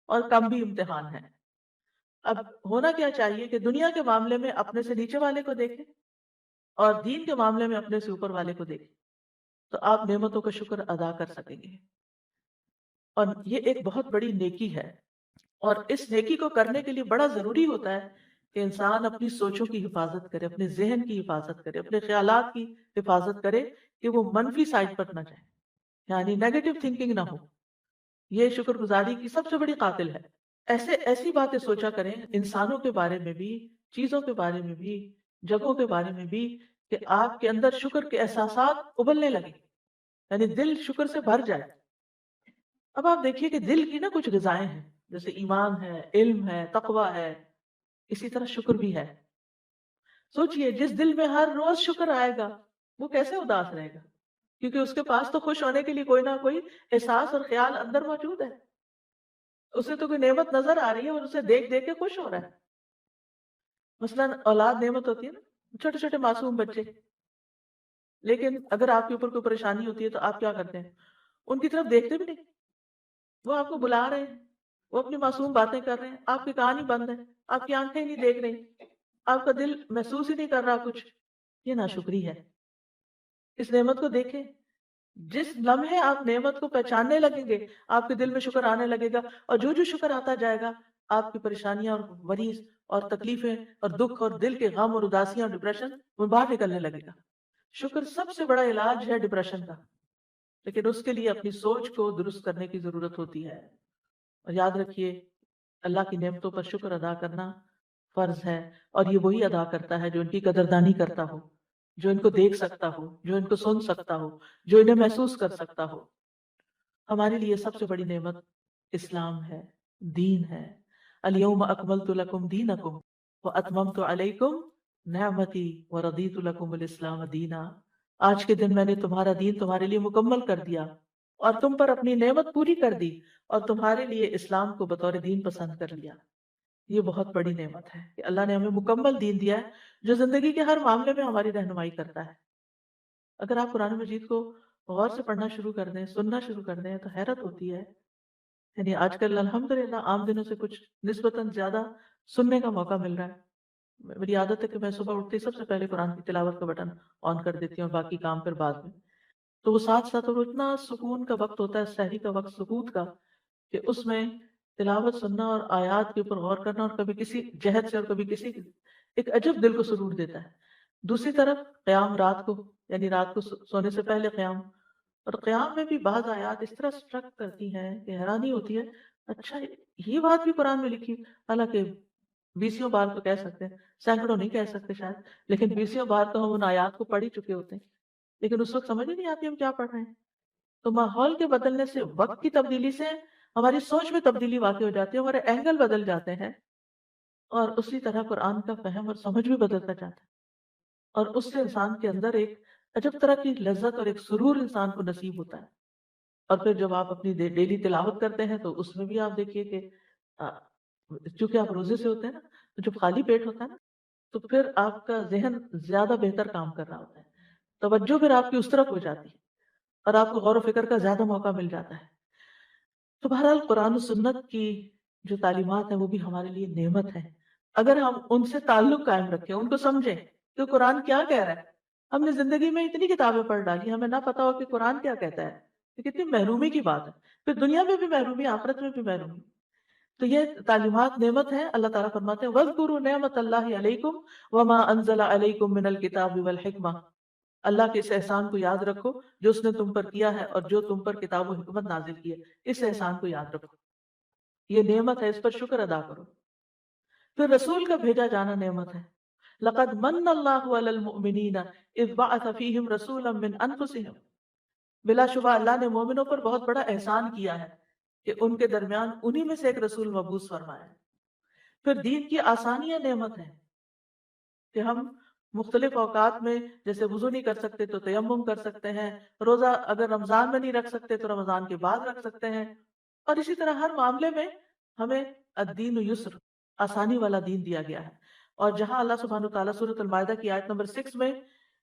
اور کم بھی امتحان ہے۔ اب ہونا کیا چاہیے کہ دنیا کے معاملے میں اپنے سے نیچے والے کو دیکھیں اور دین کے معاملے میں اپنے سے اوپر والے کو دیکھیں، تو آپ نعمتوں کا شکر ادا کر سکیں گے۔ اور یہ ایک بہت بڑی نیکی ہے، اور اس نیکی کو کرنے کے لیے بڑا ضروری ہوتا ہے کہ انسان اپنی سوچوں کی حفاظت کرے، اپنے ذہن کی حفاظت کرے، اپنے خیالات کی حفاظت کرے کہ وہ منفی سائڈ پر نہ جائے، یعنی نیگیٹو تھنکنگ نہ ہو۔ یہ شکر گزاری کی سب سے بڑی قاتل ہے۔ ایسی باتیں سوچا کریں انسانوں کے بارے میں بھی، چیزوں کے بارے میں بھی، جگہوں کے بارے میں بھی، کہ آپ کے اندر شکر کے احساسات ابلنے لگے، یعنی دل شکر سے بھر جائے۔ اب آپ دیکھیے کہ دل کی نا کچھ غذائیں ہیں، جیسے ایمان ہے، علم ہے، تقوی ہے، اسی طرح شکر بھی ہے۔ سوچئے جس دل میں ہر روز شکر آئے گا وہ کیسے اداس رہے گا، کیونکہ اس کے پاس تو خوش ہونے کے لیے کوئی نہ کوئی احساس اور خیال اندر موجود ہے، اسے تو کوئی نعمت نظر آ رہی ہے اور اسے دیکھ دیکھ کے خوش ہو رہا ہے۔ مثلا اولاد نعمت ہوتی ہے نا، چھوٹے چھوٹے معصوم بچے، لیکن اگر آپ کے اوپر کوئی پریشانی ہوتی ہے تو آپ کیا کرتے ہیں؟ ان کی طرف دیکھتے بھی نہیں، وہ آپ کو بلا رہے ہیں، وہ اپنی معصوم باتیں کر رہے ہیں، آپ کے کان ہی بند ہیں، آپ کی آنکھیں نہیں دیکھ رہی، آپ کا دل محسوس ہی نہیں کر رہا کچھ۔ یہ ناشکری ہے۔ اس نعمت کو دیکھیں، جس لمحے آپ نعمت کو پہچاننے لگیں گے آپ کے دل میں شکر آنے لگے گا، اور جو جو شکر آتا جائے گا آپ کی پریشانیاں اور وریز اور تکلیفیں اور دکھ اور دل کے غم اور اداسیاں اور ڈپریشن وہ باہر نکلنے لگے گا۔ شکر سب سے بڑا علاج ہے ڈپریشن کا، لیکن اس کے لیے اپنی سوچ کو درست کرنے کی ضرورت ہوتی ہے۔ اور یاد رکھیے اللہ کی نعمتوں پر شکر ادا کرنا فرض ہے، اور یہ وہی ادا کرتا ہے جو ان کی قدردانی کرتا ہو، جو ان کو دیکھ سکتا ہو، جو ان کو سن سکتا ہو، جو انہیں محسوس کر سکتا ہو۔ ہمارے لیے سب سے بڑی نعمت اسلام ہے، دین ہے۔ الیوم اکملت لکم دینکم واتممت علیکم نعمتی ورضیت لکم الاسلام دینا۔ آج کے دن میں نے تمہارا دین تمہارے لیے مکمل کر دیا اور تم پر اپنی نعمت پوری کر دی، اور تمہارے لیے اسلام کو بطور دین پسند کر لیا۔ یہ بہت بڑی نعمت ہے کہ اللہ نے ہمیں مکمل دین دیا ہے جو زندگی کے ہر معاملے میں ہماری رہنمائی کرتا ہے۔ اگر آپ قرآن مجید کو غور سے پڑھنا شروع کر دیں، سننا شروع کر دیں تو حیرت ہوتی ہے۔ یعنی آج کل الحمدللہ عام دنوں سے کچھ نسبتاً زیادہ سننے کا موقع مل رہا ہے۔ میری عادت ہے کہ میں صبح اٹھتے ہی سب سے پہلے قرآن کی تلاوت کا بٹن آن کر دیتی ہوں، باقی کام پھر بعد میں۔ تو وہ ساتھ ساتھ اور اتنا سکون کا وقت ہوتا ہے، سحری کا وقت سکوت کا، کہ اس میں تلاوت سننا اور آیات کے اوپر غور کرنا، اور کبھی کسی جہد سے اور کبھی کسی، ایک عجب دل کو سرور دیتا ہے۔ دوسری طرف قیام رات کو، یعنی رات کو سونے سے پہلے قیام، اور قیام میں بھی بعض آیات اس طرح سٹرک کرتی ہیں کہ حیرانی ہوتی ہے، اچھا یہ بات بھی قرآن میں لکھی، حالانکہ بیسیوں بار تو کہہ سکتے ہیں، سینکڑوں نہیں کہہ سکتے شاید، لیکن بیسیوں بار تو ہم ان آیات کو پڑھ ہی چکے ہوتے ہیں، لیکن اس وقت سمجھ ہی نہیں آتی ہم کیا پڑھ رہے ہیں۔ تو ماحول کے بدلنے سے، وقت کی تبدیلی سے ہماری سوچ میں تبدیلی واقع ہو جاتی ہے، ہمارے اینگل بدل جاتے ہیں، اور اسی طرح قرآن کا فہم اور سمجھ بھی بدلتا جاتا ہے، اور اس سے انسان کے اندر ایک عجب طرح کی لذت اور ایک سرور انسان کو نصیب ہوتا ہے۔ اور پھر جب آپ اپنی ڈیلی تلاوت کرتے ہیں تو اس میں بھی آپ دیکھیے کہ آ، چونکہ آپ روزے سے ہوتے ہیں نا، تو جب خالی پیٹ ہوتا ہے نا، تو پھر آپ کا ذہن زیادہ بہتر کام کر رہا ہوتا ہے، توجہ پھر آپ کی اس طرف ہو جاتی ہے، اور آپ کو غور و فکر کا زیادہ موقع مل جاتا ہے۔ تو بہرحال قرآن و سنت کی جو تعلیمات ہیں وہ بھی ہمارے لیے نعمت ہے، اگر ہم ان سے تعلق قائم رکھیں، ان کو سمجھیں کہ قرآن کیا کہہ رہا ہے۔ ہم نے زندگی میں اتنی کتابیں پڑھ ڈالی، ہمیں نہ پتا ہو کہ قرآن کیا کہتا ہے، یہ کتنی محرومی کی بات ہے، پھر دنیا میں بھی محرومی، آخرت میں بھی محرومی۔ تو یہ تعلیمات نعمت ہے۔ اللہ تعالیٰ فرماتے ہیں وَاذْكُرُوا نِعْمَةَ اللَّهِ عَلَيْكُمْ وَمَا أَنزَلَ عَلَيْكُمْ مِنَ الْكِتَابِ وَالْحِكْمَةِ، اللہ کے اس احسان کو یاد رکھو جو اس نے تم پر کیا ہے اور جو تم پر کتاب و حکمت نازل کی ہے، اس احسان کو یاد رکھو، یہ نعمت ہے، اس پر شکر ادا کرو۔ پھر رسول کا بھیجا جانا نعمت ہے۔ لَقَدْ مَنَّ اللَّهُ عَلَى الْمُؤْمِنِينَ إِذْ بَعَثَ فِيهِمْ رَسُولًا مِّنْ أَنفُسِهِمْ، بلا شبہ اللہ نے مومنوں پر بہت بڑا احسان کیا ہے کہ ان کے درمیان انہی میں سے ایک رسول مبعوث فرمایا ہے۔ پھر دین کی آسانیاں نعمت ہے کہ ہم مختلف اوقات میں جیسے وضو نہیں کر سکتے تو تیمم کر سکتے ہیں، روزہ اگر رمضان میں نہیں رکھ سکتے تو رمضان کے بعد رکھ سکتے ہیں، اور اسی طرح ہر معاملے میں ہمیں الدین یسر، آسانی والا دین دیا گیا ہے۔ اور جہاں اللہ سبحانہ وتعالیٰ سورۃ المائدہ کی آیت نمبر 6 میں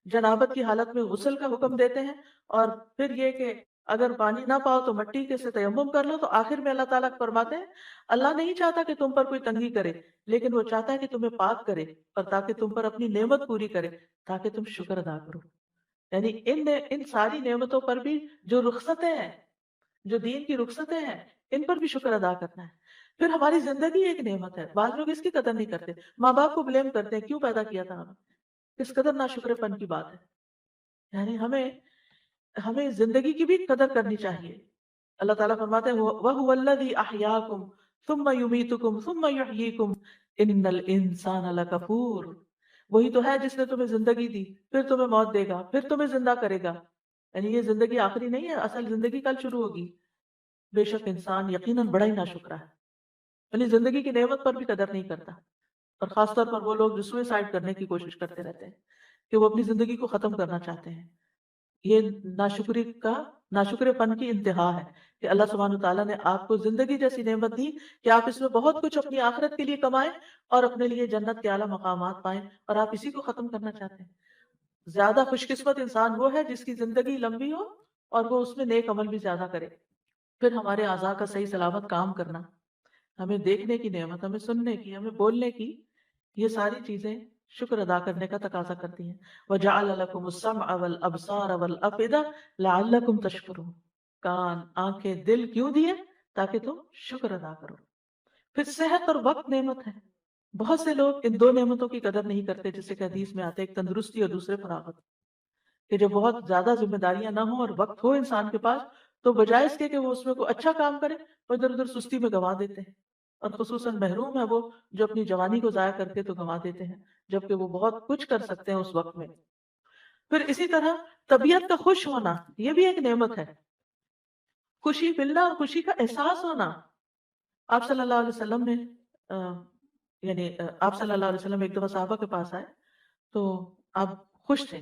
جنابت کی حالت میں غسل کا حکم دیتے ہیں، اور پھر یہ کہ اگر پانی نہ پاؤ تو مٹی کے سے تیمم کر لو، تو آخر میں اللہ تعالیٰ فرماتے ہیں اللہ نہیں چاہتا کہ تم پر کوئی تنگی کرے، لیکن وہ چاہتا ہے کہ تمہیں پاک کرے، اور تاکہ تم پر اپنی نعمت پوری کرے، تاکہ تم شکر ادا کرو۔ یعنی ان ساری نعمتوں پر بھی جو رخصتیں ہیں، جو دین کی رخصتیں ہیں، ان پر بھی شکر ادا کرنا ہے۔ پھر ہماری زندگی ایک نعمت ہے، بعض لوگ اس کی قدر نہیں کرتے، ماں باپ کو بلیم کرتے ہیں کیوں پیدا کیا تھا ہمیں، کس قدر ناشکر پن کی بات ہے۔ یعنی ہمیں زندگی کی بھی قدر کرنی چاہیے۔ اللہ تعالیٰ فرماتے ہیں وَهُوَ الَّذِي أَحْيَاكُمْ ثُمَّ يُمِيتُكُمْ ثُمَّ يُحْيِيكُمْ إِنَّ الْإِنسَانَ لَكَفُورٌ، وہی تو ہے جس نے تمہیں زندگی دی، پھر تمہیں موت دے گا، پھر تمہیں زندہ کرے گا۔ یعنی یہ زندگی آخری نہیں ہے، اصل زندگی کل شروع ہوگی۔ بے شک انسان یقیناً بڑا ہی ناشکرا ہے، یعنی زندگی کی نعمت پر بھی قدر نہیں کرتا، اور خاص طور پر وہ لوگ جو سوئسائڈ کرنے کی کوشش کرتے رہتے ہیں، کہ وہ اپنی زندگی کو ختم کرنا چاہتے ہیں۔ یہ ناشکری پن کی انتہا ہے کہ اللہ سبحانہ تعالیٰ نے آپ کو زندگی جیسی نعمت دی کہ آپ اس میں بہت کچھ اپنی آخرت کے لیے کمائیں اور اپنے لیے جنت کے اعلیٰ مقامات پائیں، اور آپ اسی کو ختم کرنا چاہتے ہیں۔ زیادہ خوش قسمت انسان وہ ہے جس کی زندگی لمبی ہو اور وہ اس میں نیک عمل بھی زیادہ کرے۔ پھر ہمارے اعضاء کا صحیح سلامت کام کرنا، ہمیں دیکھنے کی نعمت، ہمیں سننے کی، ہمیں بولنے کی، یہ ساری چیزیں شکر ادا کرنے کا تقاضا کرتی ہیں۔ وَجَعَلَ لَكُمُ السَّمْعَ وَالْأَبْصَارَ وَالْأَفْئِدَةَ لَعَلَّكُمْ تَشْكُرُونَ، کان، آنکھیں، دل کیوں دیے؟ تاکہ تم شکر ادا کرو۔ پھر صحت اور وقت نعمت ہے۔ بہت سے لوگ ان دو نعمتوں کی قدر نہیں کرتے، جیسے کہ حدیث میں آتے، ایک تندرستی اور دوسرے فراغت، کہ جب بہت زیادہ ذمہ داریاں نہ ہوں اور وقت ہو انسان کے پاس، تو بجائے اس کے کہ وہ اس میں کوئی اچھا کام کرے، وہ ادھر ادھر سستی میں گنوا دیتے ہیں، اور خصوصاً محروم ہے وہ جو اپنی جوانی کو ضائع کر کے تو گنوا دیتے ہیں، جبکہ وہ بہت کچھ کر سکتے ہیں اس وقت میں۔ پھر اسی طرح طبیعت کا خوش ہونا، یہ بھی ایک نعمت ہے، خوشی ملنا اور خوشی کا احساس ہونا۔ آپ صلی اللہ علیہ وسلم نے آپ صلی اللہ علیہ وسلم ایک دفعہ صحابہ کے پاس آئے تو آپ خوش تھے۔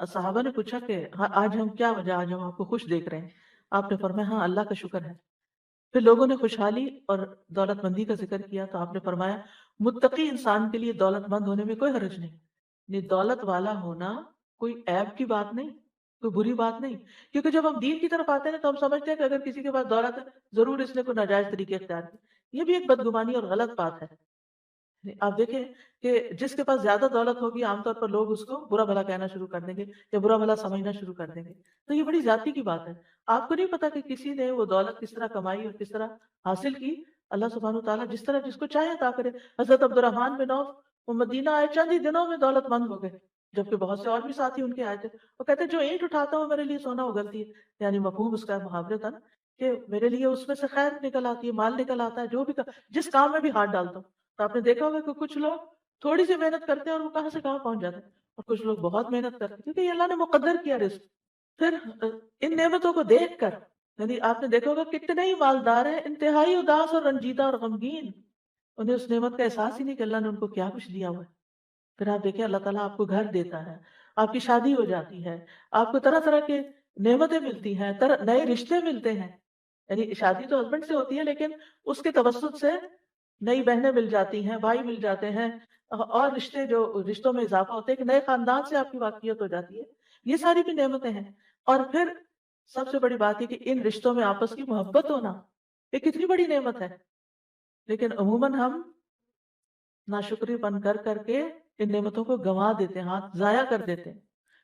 صحابہ نے پوچھا کہ آج ہم کیا وجہ، آج ہم آپ کو خوش دیکھ رہے ہیں؟ آپ نے فرمایا ہاں اللہ کا شکر ہے پھر لوگوں نے خوشحالی اور دولت مندی کا ذکر کیا تو آپ نے فرمایا متقی انسان کے لیے دولت مند ہونے میں کوئی حرج نہیں، یعنی دولت والا ہونا کوئی عیب کی بات نہیں، کوئی بری بات نہیں، کیونکہ جب ہم دین کی طرف آتے ہیں تو ہم سمجھتے ہیں کہ اگر کسی کے پاس دولت ہے ضرور اس نے کوئی ناجائز طریقے اختیار کی، یہ بھی ایک بدگمانی اور غلط بات ہے۔ آپ دیکھیں کہ جس کے پاس زیادہ دولت ہوگی عام طور پر لوگ اس کو برا بھلا کہنا شروع کر دیں گے یا برا بھلا سمجھنا شروع کر دیں گے، تو یہ بڑی زیادتی کی بات ہے۔ آپ کو نہیں پتا کہ کسی نے وہ دولت کس طرح کمائی اور کس طرح حاصل کی۔ اللہ سبحانہ وتعالیٰ جس طرح جس کو چاہے عطا کرے۔ حضرت عبد الرحمن بن عوف وہ مدینہ آئے، چند ہی دنوں میں دولت مند ہو گئے، جبکہ بہت سے اور بھی ساتھی ان کے آئے تھے۔ وہ کہتے ہیں جو اینٹ اٹھاتا ہوں میرے لیے سونا اگلتی ہے، یعنی مفہوم اس کا محاورے تھا نا کہ میرے لیے اس میں سے خیر نکل آتی ہے، مال نکل آتا ہے، جو بھی جس کام میں بھی ہاتھ ڈالتا ہوں۔ تو آپ نے دیکھا ہوگا کہ کچھ لوگ تھوڑی سی محنت کرتے ہیں اور وہ کہاں سے کہاں پہنچ جاتے ہیں، اور کچھ لوگ بہت محنت کرتے ہیں کیونکہ یہ اللہ نے مقدر کیا رزق۔ پھر ان نعمتوں کو دیکھ کر یعنی آپ نے دیکھا ہوگا کتنے ہی مالدار ہیں انتہائی اداس اور رنجیدہ اور غمگین، انہیں اس نعمت کا احساس ہی نہیں کہ اللہ نے ان کو کیا کچھ دیا ہوا ہے۔ پھر آپ دیکھیں اللہ تعالیٰ آپ کو گھر دیتا ہے، آپ کی شادی ہو جاتی ہے، آپ کو طرح طرح کے نعمتیں ملتی ہیں، نئے رشتے ملتے ہیں، یعنی شادی تو ہسبینڈ سے ہوتی ہے لیکن اس کے توسط سے نئی بہنیں مل جاتی ہیں، بھائی مل جاتے ہیں، اور رشتے جو رشتوں میں اضافہ ہوتے ہیں، ایک نئے خاندان سے آپ کی واقفیت ہو جاتی ہے، یہ ساری بھی نعمتیں ہیں۔ اور پھر سب سے بڑی بات ہے کہ ان رشتوں میں آپس کی محبت ہونا یہ کتنی بڑی نعمت ہے، لیکن عموماً ہم ناشکری بن کر کر کے ان نعمتوں کو گنوا دیتے ہیں، ہاتھ ضائع کر دیتے ہیں۔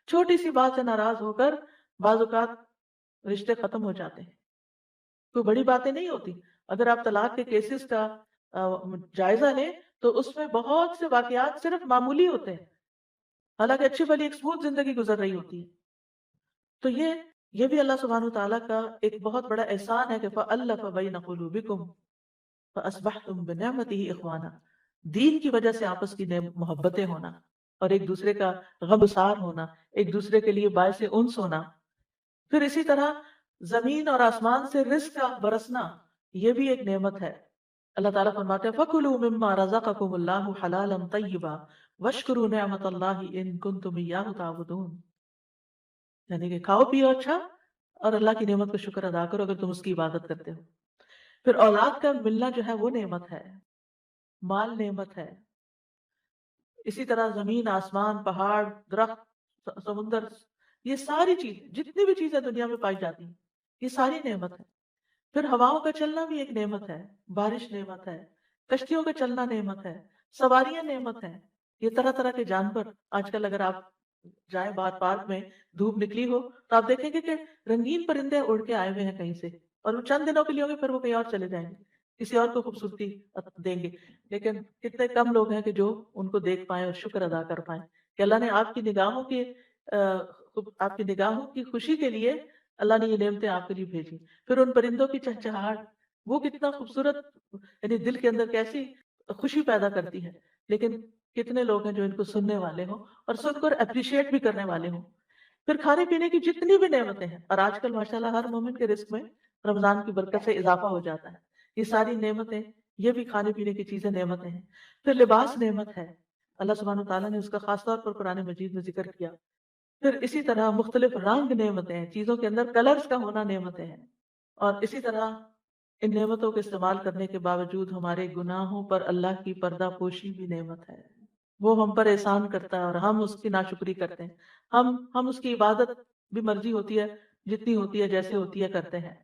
چھوٹی سی بات سے ناراض ہو کر بعض اوقات رشتے ختم ہو جاتے ہیں، کوئی بڑی باتیں نہیں ہوتی۔ اگر آپ طلاق کے کیسز کا جائزہ لیں تو اس میں بہت سے واقعات صرف معمولی ہوتے ہیں، حالانکہ اچھی بھلی ایک اسموتھ زندگی گزر رہی ہوتی ہے۔ تو یہ بھی اللہ سبحانہ وتعالیٰ کا ایک بہت بڑا احسان ہے کہ فَأَلَّفَ بَيْنَ قُلُوبِكُمْ فَأَصْبَحْتُمْ بِنِعْمَتِهِ إِخْوَانًا، دین کی وجہ سے آپس کی محبتیں ہونا اور ایک دوسرے کا غمگسار ہونا، ایک دوسرے کے لیے باعث انس ہونا۔ پھر اسی طرح زمین اور آسمان سے رزق کا برسنا یہ بھی ایک نعمت ہے۔ اللہ تعالیٰ فرماتے ہیں فَكُلُوا مِمَّا رَزَقَكُمُ اللَّهُ حَلَالًا طَيِّبًا وَاشْكُرُوا نِعْمَتَ اللَّهِ إِن كُنتُمْ إِيَّاهُ تَعْبُدُونَ، یعنی کہ کھاؤ پیو اچھا اور اللہ کی نعمت کا شکر ادا کرو اگر تم اس کی عبادت کرتے ہو۔ پھر اولاد کا ملنا جو ہے وہ نعمت ہے، مال نعمت ہے، اسی طرح زمین آسمان پہاڑ درخت سمندر، یہ ساری چیزیں جتنی بھی چیزیں دنیا میں پائی جاتی ہیں یہ ساری نعمت ہے۔ پھر ہواؤں کا چلنا بھی ایک نعمت ہے، بارش نعمت ہے، کشتیوں کا چلنا نعمت ہے، سواریاں نعمت ہیں، یہ طرح طرح کے جانور۔ آج کل اگر آپ جائیں باہر پارک میں دھوپ نکلی ہو تو آپ دیکھیں گے کہ رنگین پرندے اڑ کے آئے ہوئے ہیں کہیں سے، اور وہ چند دنوں کے لیے ہوں گے پھر وہ کہیں اور چلے جائیں گے، کسی اور کو خوبصورتی دیں گے، لیکن کتنے کم لوگ ہیں کہ جو ان کو دیکھ پائیں اور شکر ادا کر پائیں کہ اللہ نے آپ کی نگاہوں کی خوشی کے لیے اللہ نے یہ نعمتیں آپ کے لیے بھیجی۔ پھر ان پرندوں کی چہچہاہٹ وہ کتنا خوبصورت، یعنی دل کے اندر کیسی خوشی پیدا کرتی ہے، لیکن کتنے لوگ ہیں جو ان کو سننے والے ہوں اور سن کر اپریشیٹ بھی کرنے والے ہوں۔ پھر کھانے پینے کی جتنی بھی نعمتیں ہیں، اور آج کل ماشاءاللہ ہر مومن کے رزق میں رمضان کی برکت سے اضافہ ہو جاتا ہے، یہ ساری نعمتیں، یہ بھی کھانے پینے کی چیزیں نعمتیں ہیں۔ پھر لباس نعمت ہے، اللہ سبحانہ وتعالیٰ نے اس کا خاص طور پر قرآن مجید میں ذکر کیا۔ پھر اسی طرح مختلف رنگ نعمتیں ہیں، چیزوں کے اندر کلرز کا ہونا نعمتیں ہیں، اور اسی طرح ان نعمتوں کے استعمال کرنے کے باوجود ہمارے گناہوں پر اللہ کی پردہ پوشی بھی نعمت ہے۔ وہ ہم پر احسان کرتا ہے اور ہم اس کی ناشکری کرتے ہیں، ہم اس کی عبادت بھی مرضی ہوتی ہے جتنی ہوتی ہے جیسے ہوتی ہے کرتے ہیں۔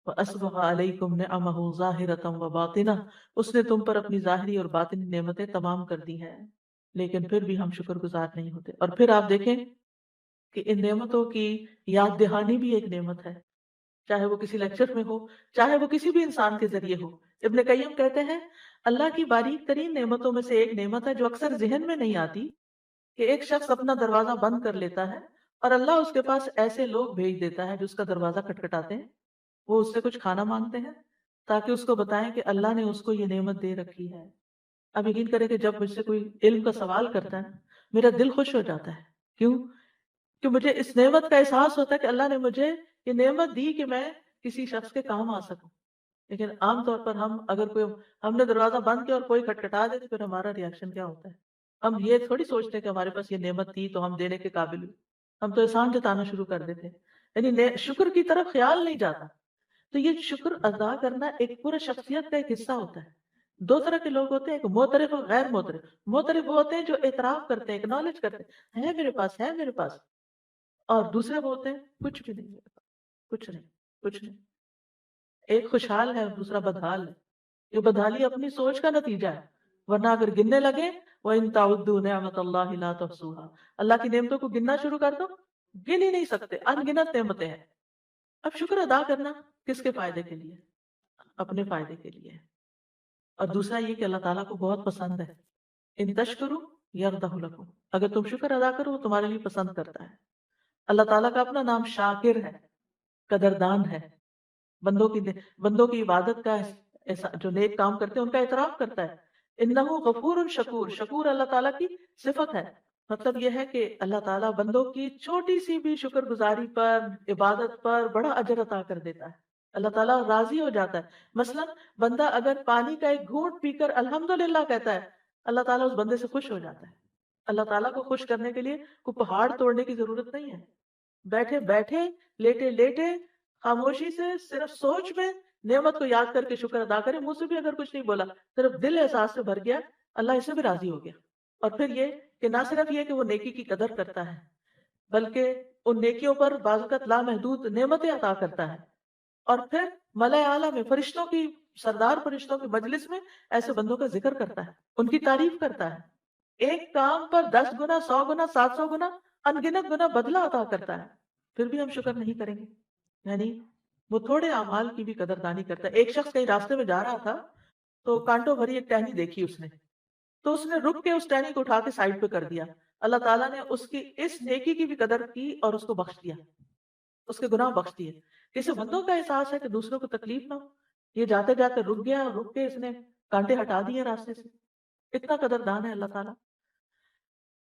وَأَسْبَغَ عَلَيْكُمْ نِعَمَهُ ظَاهِرَةً وَبَاطِنَةً، اس نے تم پر اپنی ظاہری اور باطنی نعمتیں تمام کر دی ہیں، لیکن پھر بھی ہم شکر گزار نہیں ہوتے۔ اور پھر آپ دیکھیں کہ ان نعمتوں کی یاد دہانی بھی ایک نعمت ہے، چاہے وہ کسی لیکچر میں ہو، چاہے وہ کسی بھی انسان کے ذریعے ہو۔ ابن قیم کہتے ہیں اللہ کی باریک ترین نعمتوں میں سے ایک نعمت ہے جو اکثر ذہن میں نہیں آتی، کہ ایک شخص اپنا دروازہ بند کر لیتا ہے اور اللہ اس کے پاس ایسے لوگ بھیج دیتا ہے جو اس کا دروازہ کھٹکھٹاتے ہیں، وہ اس سے کچھ کھانا مانگتے ہیں تاکہ اس کو بتائیں کہ اللہ نے اس کو یہ نعمت دے رکھی ہے۔ اب یقین کریں کہ جب مجھ سے کوئی علم کا سوال کرتا ہے میرا دل خوش ہو جاتا ہے، کیوں؟ کہ مجھے اس نعمت کا احساس ہوتا ہے کہ اللہ نے مجھے یہ نعمت دی کہ میں کسی شخص کے کام آ سکوں۔ لیکن عام طور پر ہم نے دروازہ بند کیا اور کوئی کھٹکھٹا دے تو پھر ہمارا ریاکشن کیا ہوتا ہے؟ ہم یہ تھوڑی سوچتے کہ ہمارے پاس یہ نعمت تھی تو ہم دینے کے قابل ہوئے، ہم تو احسان جتانا شروع کر دیتے، یعنی شکر کی طرف خیال نہیں جاتا۔ تو یہ شکر ادا کرنا ایک پورا شخصیت کا ایک حصہ ہوتا ہے. دو طرح کے لوگ ہوتے ہیں، ایک معترف اور غیر معترف. معترف وہ ہوتے ہیں جو اعتراف کرتے ہیں، اکنالج کرتے ہیں، ہے میرے پاس، ہے میرے پاس. اور دوسرے بولتے ہیں کچھ بھی نہیں میرے پاس، کچھ نہیں، کچھ نہیں. ایک خوشحال ہے اور دوسرا بدحال ہے. یہ بدحالی اپنی سوچ کا نتیجہ ہے، ورنہ اگر گننے لگے وَإِن تَعُدُّوا نِعْمَتَ اللَّهِ لَا تُحْصُوهَا، اللہ کی نعمتوں کو گننا شروع کر دو، گن ہی نہیں سکتے، ان گنت نعمتیں ہیں. اب شکر ادا کرنا کس کے فائدے کے لیے؟ اپنے فائدے کے لیے. اور دوسرا یہ کہ اللہ تعالیٰ کو بہت پسند ہے. ان تشکروا یرضہ لکم، اگر تم شکر ادا کرو وہ تمہارے لیے پسند کرتا ہے. اللہ تعالیٰ کا اپنا نام شاکر ہے، قدردان ہے. بندوں کی عبادت کا جو نیک کام کرتے ہیں ان کا اعتراف کرتا ہے. انہ غفور شکور، شکور اللہ تعالیٰ کی صفت ہے. مطلب یہ ہے کہ اللہ تعالیٰ بندوں کی چھوٹی سی بھی شکر گزاری پر، عبادت پر بڑا اجر عطا کر دیتا ہے. اللہ تعالیٰ راضی ہو جاتا ہے. مثلا بندہ اگر پانی کا ایک گھونٹ پی کر الحمدللہ کہتا ہے، اللہ تعالیٰ اس بندے سے خوش ہو جاتا ہے. اللہ تعالیٰ کو خوش کرنے کے لیے کوئی پہاڑ توڑنے کی ضرورت نہیں ہے. بیٹھے بیٹھے، لیٹے لیٹے، خاموشی سے صرف سوچ میں نعمت کو یاد کر کے شکر ادا کرے. منہ سے بھی اگر کچھ نہیں بولا، صرف دل احساس سے بھر گیا، اللہ اس سے بھی راضی ہو گیا. اور پھر یہ کہ نہ صرف یہ کہ وہ نیکی کی قدر کرتا ہے، بلکہ ان نیکیوں پر بعض اوقات لامحدود نعمتیں عطا کرتا ہے. اور پھر ملائے اعلیٰ میں، فرشتوں کی سردار فرشتوں کی مجلس میں ایسے بندوں کا ذکر کرتا ہے، ان کی تعریف کرتا ہے. ایک کام پر 10 گنا، 100 گنا، 700 گنا، انگنت گنا بدلہ عطا کرتا ہے. پھر بھی ہم شکر نہیں کریں گے. یعنی وہ تھوڑے اعمال کی بھی قدردانی کرتا ہے. ایک شخص کہیں راستے میں جا رہا تھا تو کانٹوں بھری ایک ٹہنی دیکھی اس نے، تو اس نے رک کے اس ٹہنی کو اٹھا کے سائڈ پہ کر دیا. اللہ تعالیٰ نے اس کی اس نیکی کی بھی قدر کی اور اس کو بخش دیا، اس کے گناہ بخش دیے. کسی بندوں کا احساس ہے کہ دوسروں کو تکلیف نہ ہو، یہ جاتے جاتے رک گیا اور رک کے اس نے کانٹے ہٹا دیے راستے سے. اتنا قدردان ہے اللہ تعالیٰ.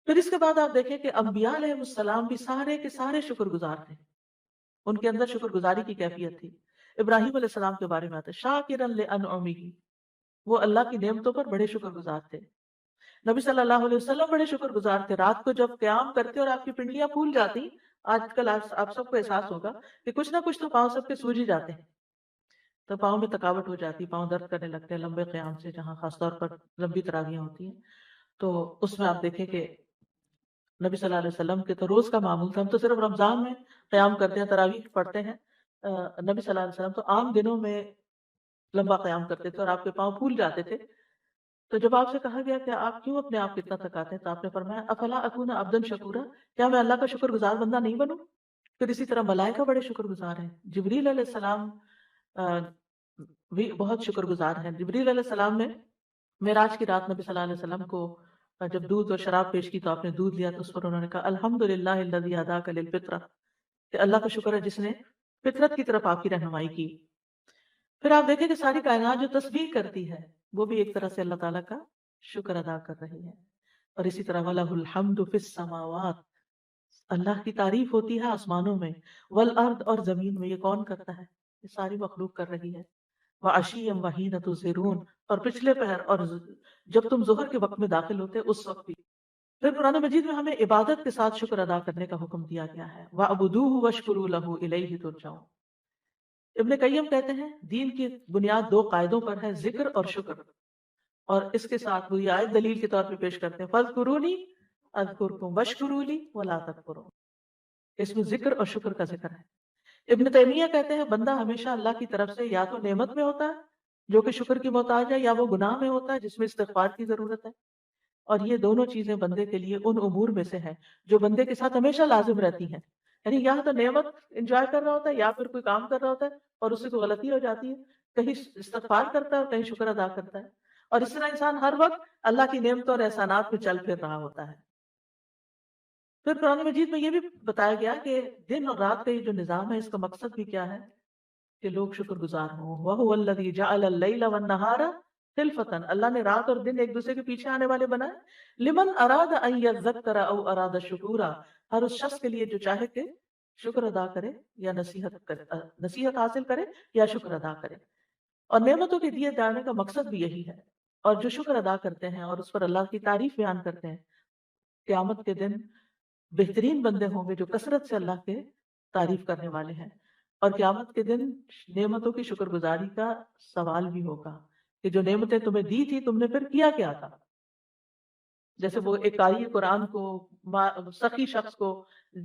پھر اس کے بعد آپ دیکھیں کہ انبیاء علیہ السلام بھی سارے کے سارے شکر گزار تھے. ان کے اندر شکر گزاری کی کیفیت تھی. ابراہیم علیہ السلام کے بارے میں آتا ہے شاکرا لانعمہ، وہ اللہ کی نعمتوں پر بڑے شکر گزار تھے. نبی صلی اللہ علیہ وسلم بڑے شکر گزار تھے. رات کو جب قیام کرتے اور آپ کی پنڈلیاں پھول جاتی، آج کل آپ سب کو احساس ہوگا کہ کچھ نہ کچھ تو پاؤں سب کے سوج ہی جاتے ہیں، تو پاؤں میں تھکاوٹ ہو جاتی، پاؤں درد کرنے لگتے ہیں لمبے قیام سے، جہاں خاص طور پر لمبی تراویحیں ہوتی ہیں. تو اس میں آپ دیکھیں کہ نبی صلی اللہ علیہ وسلم کے تو روز کا معمول تھا. ہم تو صرف رمضان میں قیام کرتے ہیں، تراویح پڑھتے ہیں. نبی صلی اللہ علیہ وسلم تو عام دنوں میں لمبا قیام کرتے تھے اور آپ کے پاؤں پھول جاتے تھے. تو جب آپ سے کہا گیا کہ آپ کیوں اپنے آپ کو اتنا تھکاتے ہیں، تو آپ نے فرمایا افلا اکون عبدا شکورا، کیا میں اللہ کا شکر گزار بندہ نہیں بنوں؟ پھر اسی طرح ملائکہ بڑے شکر گزار ہیں. جبریل علیہ السلام بھی بہت شکر گزار ہیں. جبریل علیہ السلام نے معراج کی رات نبی صلی اللہ علیہ وسلم کو جب دودھ اور شراب پیش کی تو آپ نے دودھ لیا، تو اس پر انہوں نے کہا الحمدللہ الذی ہداک للفطرہ، کہ اللہ کا شکر ہے جس نے فطرت کی طرف آپ کی رہنمائی کی. پھر آپ دیکھیں کہ ساری کائنات جو تسبیح کرتی ہے وہ بھی ایک طرح سے اللہ تعالیٰ کا شکر ادا کر رہی ہے. اور اسی طرح وَلَهُ الْحَمْدُ فِي السَّمَاوَاتِ، اللہ کی تعریف ہوتی ہے آسمانوں میں، والارض اور زمین میں. یہ کون کرتا ہے؟ یہ ساری مخلوق کر رہی ہے. وَعَشِيًّا وَحِينَ تُظْهِرُونَ، اور پچھلے پہر اور جب تم ظہر کے وقت میں داخل ہوتے اس وقت بھی. پھر قرآن مجید میں ہمیں عبادت کے ساتھ شکر ادا کرنے کا حکم دیا گیا ہے. وَعْبُدُوهُ وَاشْكُرُوا لَهُ إِلَيْهِ تُرْجَعُونَ. ابن قیم کہتے ہیں دین کی بنیاد دو قاعدوں پر ہے، ذکر اور شکر. اور اس کے ساتھ وہ یہ آیت دلیل کے طور پہ پیش کرتے ہیں فَاذْكُرُونِي أَذْكُرْكُمْ وَاشْكُرُوا لِي وَلَا تَكْفُرُونَ. اس میں ذکر اور شکر کا ذکر ہے. ابن تیمیہ کہتے ہیں بندہ ہمیشہ اللہ کی طرف سے یا تو نعمت میں ہوتا ہے جو کہ شکر کی محتاج ہے، یا وہ گناہ میں ہوتا ہے جس میں استغفار کی ضرورت ہے. اور یہ دونوں چیزیں بندے کے لیے ان امور میں سے ہیں جو بندے کے ساتھ ہمیشہ لازم رہتی ہیں. یعنی یا تو نعمت انجوائے کر رہا ہوتا ہے یا پھر کوئی کام کر رہا ہوتا ہے اور اس سے کوئی غلطی ہو جاتی ہے، کہیں استغفار کرتا ہے اور کہیں شکر ادا کرتا ہے. اور اس طرح انسان ہر وقت اللہ کی نعمتوں اور احسانات میں چل پھر رہا ہوتا ہے. پھر قرآن مجید میں یہ بھی بتایا گیا کہ دن اور رات کا یہ جو نظام ہے اس کا مقصد بھی کیا ہے کہ لوگ شکر گزار ہوں. وَهُوَ الَّذِي جَعَلَ اللَّيْلَ وَالنَّهَارَ خِلْفَةً، اللہ نے رات اور دن ایک دوسرے کے پیچھے آنے والے بنائے. لمن اراد ان یذکر او اراد شکورا، ہر اس شخص کے لیے جو چاہے کہ شکر ادا کرے یا نصیحت کرے، نصیحت حاصل کرے یا شکر ادا کرے. اور نعمتوں کے دیے جانے کا مقصد بھی یہی ہے. اور جو شکر ادا کرتے ہیں اور اس پر اللہ کی تعریف بیان کرتے ہیں، قیامت کے دن بہترین بندے ہوں گے جو کثرت سے اللہ کے تعریف کرنے والے ہیں. اور قیامت کے دن نعمتوں کی شکر گزاری کا سوال بھی ہوگا کہ جو نعمتیں تمہیں دی تھی تم نے پھر کیا کیا تھا. جیسے وہ ایک قاری قرآن کو، سخی شخص کو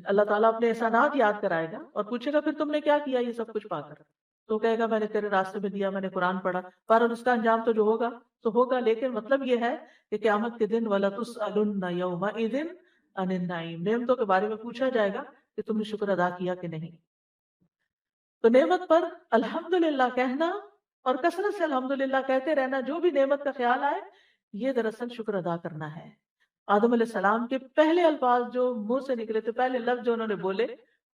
اللہ تعالیٰ اپنے احسانات یاد کرائے گا اور پوچھے گا پھر تم نے کیا کیا یہ سب کچھ پا کر. تو کہے گا میں نے تیرے راستے میں دیا، میں نے قرآن پڑھا. پر اس کا انجام تو جو ہوگا تو ہوگا، لیکن مطلب یہ ہے کہ قیامت کے دن وَلَتُسْأَلُنَّ يَوْمَئِذٍ عَنِ النَّعِيمِ، نعمتوں کے بارے میں پوچھا جائے گا کہ تم نے شکر ادا کیا کہ نہیں. تو نعمت پر الحمدللہ کہنا اور کثرت سے الحمدللہ کہتے رہنا، جو بھی نعمت کا خیال آئے، یہ دراصل شکر ادا کرنا ہے. آدم علیہ السلام کے پہلے الفاظ جو منہ سے نکلے تھے، پہلے لفظ جو انہوں نے بولے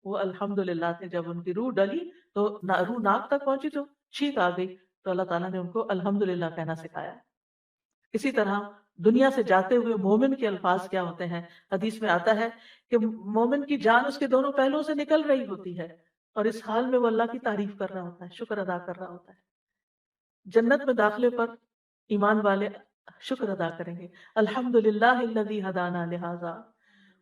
وہ الحمدللہ تھے. جب ان کی روح ڈلی تو روح ناک تک پہنچی تو چھینک آ گئی، تو اللہ تعالیٰ نے ان کو الحمدللہ کہنا سکھایا. اسی طرح دنیا سے جاتے ہوئے مومن کے الفاظ کیا ہوتے ہیں؟ حدیث میں آتا ہے کہ مومن کی جان اس کے دونوں پہلوؤں سے نکل رہی ہوتی ہے اور اس حال میں وہ اللہ کی تعریف کر رہا ہوتا ہے، شکر ادا کر رہا ہوتا ہے. جنت میں داخلے پر ایمان والے شکر ادا کریں گے، الحمدللہ الذی ہدانا لہذا،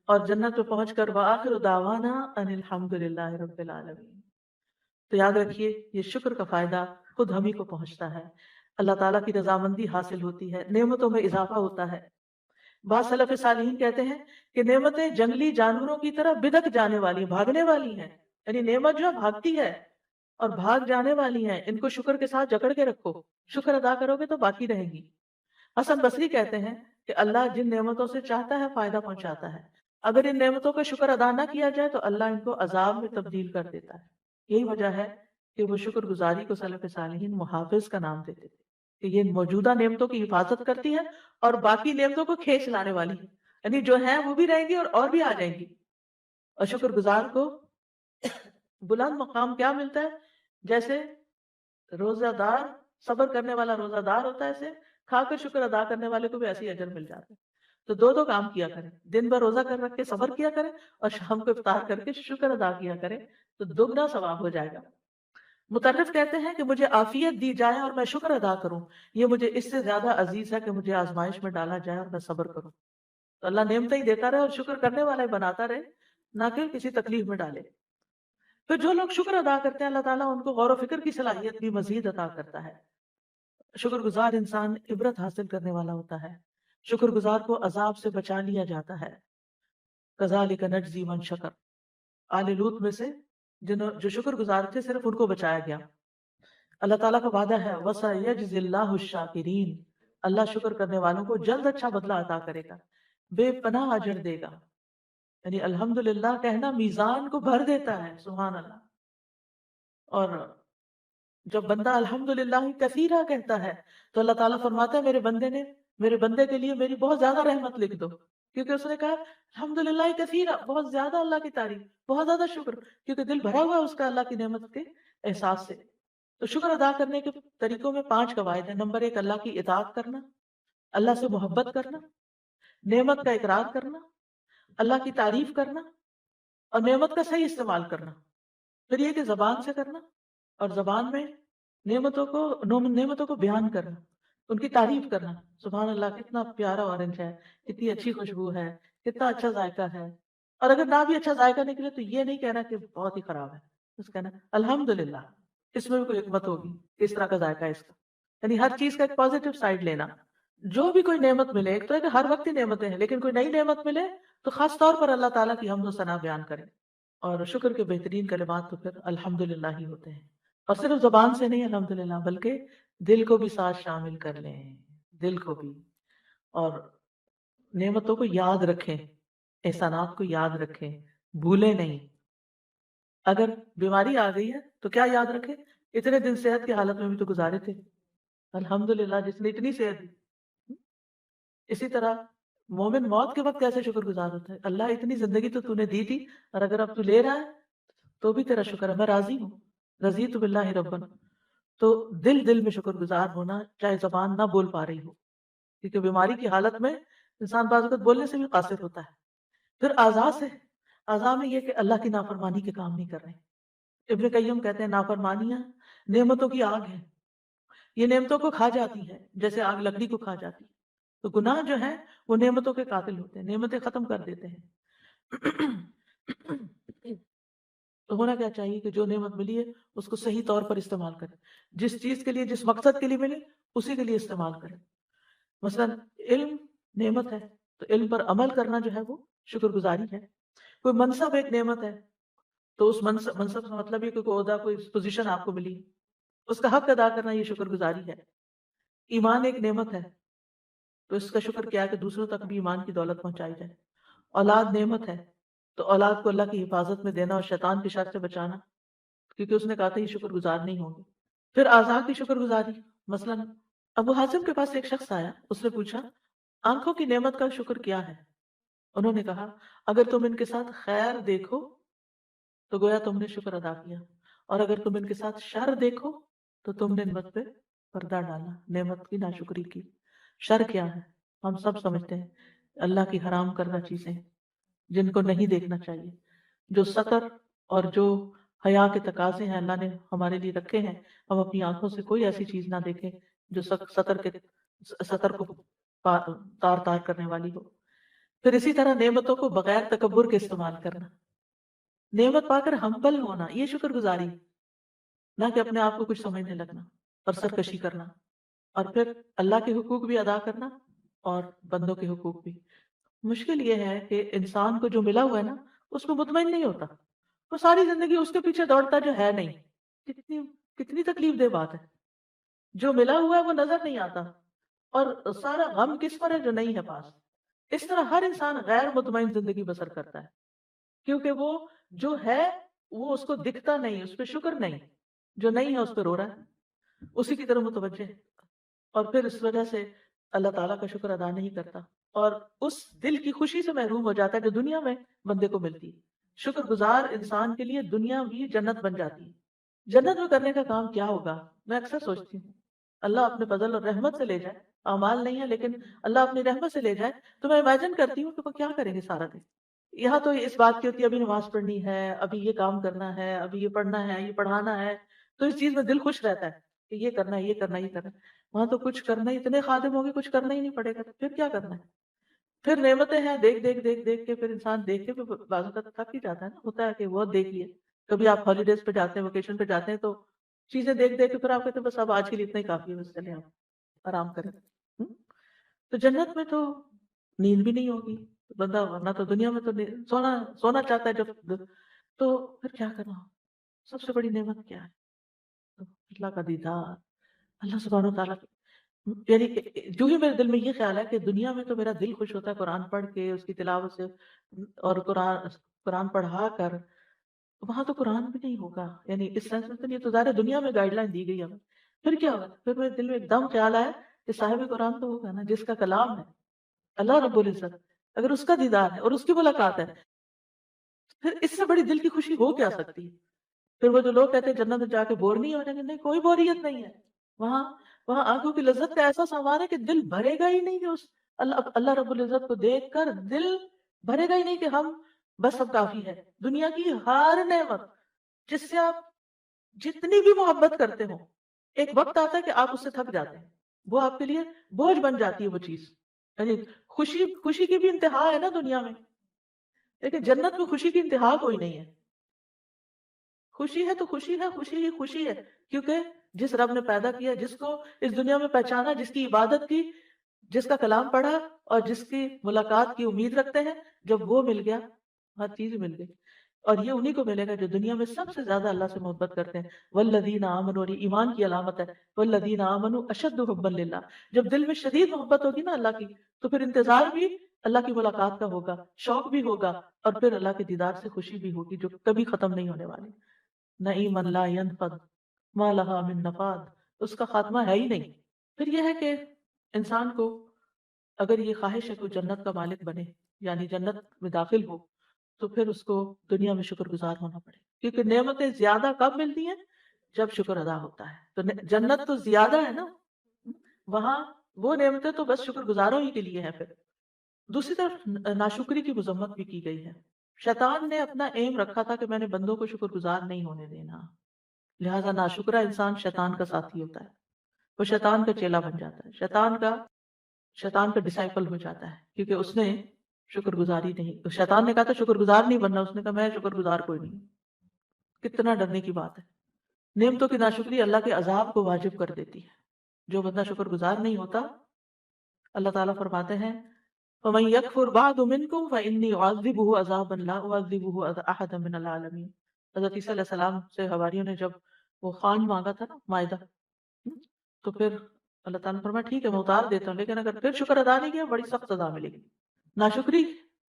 اور جنت میں پہنچ کر وآخر دعوانا ان الحمدللہ رب العالمین. تو یاد رکھیے یہ شکر کا فائدہ خود ہم ہی کو پہنچتا ہے، اللہ تعالیٰ کی رضامندی حاصل ہوتی ہے، نعمتوں میں اضافہ ہوتا ہے. بعض سلف صالحین کہتے ہیں کہ نعمتیں جنگلی جانوروں کی طرح بدک جانے والی، بھاگنے والی ہیں. یعنی نعمت جو ہے بھاگتی ہے اور بھاگ جانے والی ہیں، ان کو شکر کے ساتھ جکڑ کے رکھو، شکر ادا کرو گے تو باقی رہیں گی. حسن بصری کہتے ہیں کہ اللہ جن نعمتوں سے چاہتا ہے فائدہ پہنچاتا ہے، اگر ان نعمتوں کا شکر ادا نہ کیا جائے تو اللہ ان کو عذاب میں تبدیل کر دیتا ہے. یہی وجہ ہے کہ وہ شکر گزاری کو سلف صالحین محافظ کا نام دیتے تھے، کہ یہ موجودہ نعمتوں کی حفاظت کرتی ہے اور باقی نعمتوں کو کھینچ لانے والی ہے. یعنی جو ہیں وہ بھی رہیں گی اور بھی آ جائیں گی. اور شکر گزار کو بلند مقام کیا ملتا ہے؟ جیسے روزہ دار، صبر کرنے والا روزہ دار ہوتا ہے، ایسے کھا کر شکر ادا کرنے والے کو بھی ایسی اجر مل جاتا ہے. تو دو کام کیا کریں، دن بھر روزہ کر رکھ کے صبر کیا کریں اور شام کو افطار کر کے شکر ادا کیا کریں، تو دگنا ثواب ہو جائے گا. مطرف کہتے ہیں کہ مجھے عافیت دی جائے اور میں شکر ادا کروں، یہ مجھے اس سے زیادہ عزیز ہے کہ مجھے آزمائش میں ڈالا جائے اور میں صبر کروں. تو اللہ نعمتیں ہی دیتا رہے اور شکر کرنے والا ہی بناتا رہے، نہ کہ کسی تکلیف میں ڈالے. پھر جو لوگ شکر ادا کرتے ہیں اللہ تعالیٰ ان کو غور و فکر کی صلاحیت بھی مزید عطا کرتا ہے. شکر گزار انسان عبرت حاصل کرنے والا ہوتا ہے، شکر گزار کو عذاب سے بچا لیا جاتا ہے. کذالک نجزی من شکر، آل لوط میں سے جو شکر گزار تھے صرف ان کو بچایا گیا. اللہ تعالیٰ کا وعدہ ہے وَسَيَجْزِي اللَّهُ الشَّاكِرِينَ، اللہ شکر کرنے والوں کو جلد اچھا بدلہ عطا کرے گا، بے پناہ اجر دے گا. یعنی الحمدللہ کہنا میزان کو بھر دیتا ہے، سبحان اللہ. اور جب بندہ الحمدللہ کثیرہ کہتا ہے تو اللہ تعالیٰ فرماتا ہے میرے بندے کے لیے میری بہت زیادہ رحمت لکھ دو، کیونکہ اس نے کہا الحمدللہ کثیرہ، بہت زیادہ اللہ کی تعریف، بہت زیادہ شکر، کیونکہ دل بھرا ہوا ہے اس کا اللہ کی نعمت کے احساس سے. تو شکر ادا کرنے کے طریقوں میں 5 قواعد ہیں. نمبر 1، اللہ کی اطاعت کرنا، اللہ سے محبت کرنا، نعمت کا اقرار کرنا، اللہ کی تعریف کرنا اور نعمت کا صحیح استعمال کرنا. پھر یہ کہ زبان سے کرنا اور زبان میں نعمتوں کو بیان کرنا، ان کی تعریف کرنا. سبحان اللہ کتنا پیارا اورنج ہے، کتنی اچھی خوشبو ہے، کتنا اچھا ذائقہ ہے. اور اگر نہ بھی اچھا ذائقہ نکلے تو یہ نہیں کہنا کہ بہت ہی خراب ہے، بس کہنا الحمدللہ. اس میں بھی کوئی حکمت ہوگی، کس طرح کا ذائقہ ہے اس کا. یعنی ہر چیز کا ایک پازیٹیو سائڈ لینا. جو بھی کوئی نعمت ملے، ایک تو ہے کہ ہر وقت ہی نعمتیں ہیں، لیکن کوئی نئی نعمت ملے تو خاص طور پر اللہ تعالیٰ کی حمد و ثنا بیان کریں. اور شکر کے بہترین کلمات تو پھر الحمدللہ ہی ہوتے ہیں. اور صرف زبان سے نہیں الحمدللہ، بلکہ دل کو بھی ساتھ شامل کر لیں، دل کو بھی. اور نعمتوں کو یاد رکھیں، احسانات کو یاد رکھیں، بھولیں نہیں. اگر بیماری آ گئی ہے تو کیا یاد رکھیں؟ اتنے دن صحت کی حالت میں بھی تو گزارے تھے، الحمدللہ جس نے اتنی صحت دی. اسی طرح مومن موت کے وقت کیسے شکر گزار ہوتا ہے، اللہ اتنی زندگی تو نے دی تھی اور اگر اب تو لے رہا ہے تو بھی تیرا شکر ہے، میں راضی ہوں، رضیت باللہ ربنا. تو دل میں شکر گزار ہونا، چاہے زبان نہ بول پا رہی ہو، کیونکہ بیماری کی حالت میں انسان بعض وقت بولنے سے بھی قاصر ہوتا ہے. پھر اعضاء سے، اعضاء میں یہ کہ اللہ کی نافرمانی کے کام نہیں کر رہے. ابن قیم کہتے ہیں نافرمانیاں نعمتوں کی آگ ہے، یہ نعمتوں کو کھا جاتی ہے جیسے آگ لکڑی کو کھا جاتی ہے. تو گناہ جو ہے وہ نعمتوں کے قاتل ہوتے ہیں، نعمتیں ختم کر دیتے ہیں. تو ہونا کیا چاہیے کہ جو نعمت ملی ہے اس کو صحیح طور پر استعمال کریں، جس چیز کے لیے، جس مقصد کے لیے ملی اسی کے لیے استعمال کریں۔ مثلا علم نعمت ہے، تو علم پر عمل کرنا جو ہے وہ شکر گزاری ہے۔ کوئی منصب ایک نعمت ہے، تو اس منصب کا مطلب یہ کہ کوئی عہدہ، کوئی پوزیشن آپ کو ملی، اس کا حق ادا کرنا یہ شکر گزاری ہے۔ ایمان ایک نعمت ہے، تو اس کا شکر کیا ہے کہ دوسروں تک بھی ایمان کی دولت پہنچائی جائے۔ اولاد نعمت ہے، تو اولاد کو اللہ کی حفاظت میں دینا اور شیطان کی شر سے بچانا، کیونکہ اس نے کہا تھا یہ شکر گزار نہیں ہوں گے۔ پھر اعضاء کی شکر گزاری، مثلا ابو حازم کے پاس ایک شخص آیا، اس نے پوچھا آنکھوں کی نعمت کا شکر کیا ہے؟ انہوں نے کہا اگر تم ان کے ساتھ خیر دیکھو تو گویا تم نے شکر ادا کیا، اور اگر تم ان کے ساتھ شر دیکھو تو تم نے نعمت پہ پردہ ڈالا، نعمت کی ناشکری کی۔ شر کیا ہے؟ ہم سب سمجھتے ہیں اللہ کی حرام کردہ چیزیں جن کو نہیں دیکھنا چاہیے، جو سطر اور جو حیا کے تقاضے ہیں اللہ نے ہمارے لیے رکھے ہیں، ہم اپنی آنکھوں سے کوئی ایسی چیز نہ دیکھیں جو سطر کو تار تار کرنے والی ہو۔ پھر اسی طرح نعمتوں کو بغیر تکبر کے استعمال کرنا، نعمت پا کر ہمبل ہونا، یہ شکر گزاری، نہ کہ اپنے آپ کو کچھ سمجھنے لگنا اور سرکشی کرنا۔ اور پھر اللہ کے حقوق بھی ادا کرنا اور بندوں کے حقوق بھی۔ مشکل یہ ہے کہ انسان کو جو ملا ہوا ہے نا اس میں مطمئن نہیں ہوتا، وہ ساری زندگی اس کے پیچھے دوڑتا جو ہے نہیں۔ کتنی کتنی تکلیف دہ بات ہے، جو ملا ہوا ہے وہ نظر نہیں آتا، اور سارا غم کس پر ہے؟ جو نہیں ہے پاس۔ اس طرح ہر انسان غیر مطمئن زندگی بسر کرتا ہے، کیونکہ وہ جو ہے وہ اس کو دکھتا نہیں، اس پہ شکر نہیں، جو نہیں ہے اس پہ رو رہا ہے، اسی کی طرف متوجہ ہے، اور پھر اس وجہ سے اللہ تعالیٰ کا شکر ادا نہیں کرتا، اور اس دل کی خوشی سے محروم ہو جاتا ہے جو دنیا میں بندے کو ملتی ہے۔ شکر گزار انسان کے لیے دنیا بھی جنت بن جاتی ہے۔ جنت میں کرنے کا کام کیا ہوگا؟ میں اکثر سوچتی ہوں اللہ اپنے فضل اور رحمت سے لے جائے، اعمال نہیں ہے لیکن اللہ اپنی رحمت سے لے جائے، تو میں امیجن کرتی ہوں کہ وہ کیا کریں گے سارا دن۔ یہاں تو اس بات کی ہوتی ہے ابھی نماز پڑھنی ہے، ابھی یہ کام کرنا ہے، ابھی یہ پڑھنا ہے، یہ پڑھانا ہے، تو اس چیز میں دل خوش رہتا ہے کہ یہ کرنا ہے، یہ کرنا ہے، یہ کرنا ہے۔ وہاں تو کچھ کرنا ہی، اتنے خادم ہوگے کچھ کرنا ہی نہیں پڑے گا، تو پھر کیا کرنا ہے؟ پھر نعمتیں ہیں، دیکھ دیکھ دیکھ دیکھ کے پھر انسان دیکھ کے بعض اوقات تھک ہی جاتا ہے نا، ہوتا ہے کہ وہ دیکھ لیے۔ کبھی آپ ہالیڈیز پہ جاتے ہیں، ویکیشن پہ جاتے ہیں، تو چیزیں دیکھ دیکھ کے پھر آپ کہتے ہیں بس اب آج کے لیے اتنا ہی کافی ہے، بس چلیں آپ آرام کریں۔ تو جنت میں تو نیند بھی نہیں ہوگی بندہ، ورنہ تو دنیا میں تو سونا سونا چاہتا ہے جب، تو پھر کیا کرنا؟ سب سے بڑی نعمت کیا ہے؟ تو اللہ کا دیدار، اللہ سبحانہ و تعالیٰ یعنی جو ہی میرے دل میں یہ خیال ہے کہ دنیا میں تو میرا دل خوش ہوتا ہے قرآن پڑھ کے، اس کی تلاوت سے، اور قرآن پڑھا کر، وہاں تو قرآن بھی نہیں ہوگا، یعنی اس سینس میں تو نہیں، تو ظاہر دنیا میں گائیڈ لائن دی گئی ہمیں، پھر کیا ہوگا؟ پھر میرے دل میں ایک دم خیال آیا کہ صاحب قرآن تو ہوگا نا، جس کا کلام ہے اللہ رب العزت، اگر اس کا دیدار ہے اور اس کی ملاقات ہے، پھر اس سے بڑی دل کی خوشی ہو کیا سکتی ہے؟ پھر وہ جو لوگ کہتے ہیں جنت میں جا کے بور نہیں ہو جائیں گے، نہیں، کوئی بوریت نہیں ہے وہاں۔ وہاں آنکھوں کی لذت کا ایسا سامان ہے کہ دل بھرے گا ہی نہیں، کہ اس اللہ رب العزت کو دیکھ کر دل بھرے گا ہی نہیں کہ ہم بس اب کافی ہے۔ دنیا کی ہر نعمت جس سے آپ جتنی بھی محبت کرتے ہو، ایک وقت آتا ہے کہ آپ اس سے تھک جاتے ہیں، وہ آپ کے لیے بوجھ بن جاتی ہے وہ چیز۔ یعنی خوشی کی بھی انتہا ہے نا دنیا میں، لیکن جنت میں خوشی کی انتہا کوئی نہیں ہے۔ خوشی ہے تو خوشی ہے، خوشی ہی خوشی ہے، کیونکہ جس رب نے پیدا کیا، جس کو اس دنیا میں پہچانا، جس کی عبادت کی، جس کا کلام پڑھا، اور جس کی ملاقات کی امید رکھتے ہیں، جب وہ مل گیا ہر چیز مل گئی۔ اور یہ انہی کو ملے گا جو دنیا میں سب سے زیادہ اللہ سے محبت کرتے ہیں۔ والذین آمنوا، اور یہ ایمان کی علامت ہے، والذین آمنوا اشد حبا للہ۔ جب دل میں شدید محبت ہوگی نا اللہ کی، تو پھر انتظار بھی اللہ کی ملاقات کا ہوگا، شوق بھی ہوگا، اور پھر اللہ کے دیدار سے خوشی بھی ہوگی جو کبھی ختم نہیں ہونے والی۔ نعیم لا ينفد ما لها من نفاد، اس کا خاتمہ ہے ہی نہیں۔ پھر یہ ہے کہ انسان کو اگر یہ خواہش ہے کہ وہ جنت کا مالک بنے، یعنی جنت میں داخل ہو، تو پھر اس کو دنیا میں شکر گزار ہونا پڑے، کیونکہ نعمتیں زیادہ کب ملتی ہیں؟ جب شکر ادا ہوتا ہے۔ تو جنت تو زیادہ ہے نا، وہاں وہ نعمتیں تو بس شکر گزاروں ہی کے لیے ہیں۔ پھر دوسری طرف ناشکری کی مذمت بھی کی گئی ہے۔ شیطان نے اپنا ایم رکھا تھا کہ میں نے بندوں کو شکر گزار نہیں ہونے دینا، لہذا ناشکرا انسان شیطان کا ساتھی ہوتا ہے، وہ شیطان کا چیلا بن جاتا ہے، شیطان کا ڈسائپل ہو جاتا ہے، کیونکہ اس نے شکر گزاری نہیں، تو شیطان نے کہا تھا شکر گزار نہیں بننا، اس نے کہا میں شکر گزار کوئی نہیں۔ کتنا ڈرنے کی بات ہے. نعمتوں کی ناشکری اللہ کے عذاب کو واجب کر دیتی ہے. جو بندہ شکر گزار نہیں ہوتا، اللہ تعالیٰ فرماتے ہیں وَمَن يَكْفُرْ بَعْدُ مِنْكُمْ فَإِنِّي أُعَذِّبُهُ عَذَابًا لَا أُعَذِّبُهُ أَحَدًا مِنَ الْعَالَمِينَ. حضرت عیسیٰ علیہ السلام سے حواریوں نے جب وہ خوان مانگا تھا نا، مائدہ، تو پھر اللہ تعالیٰ نے فرمایا ٹھیک ہے میں اتار دیتا ہوں، لیکن اگر پھر شکر ادا نہیں کیا بڑی سخت سزا ملے گی. ناشکری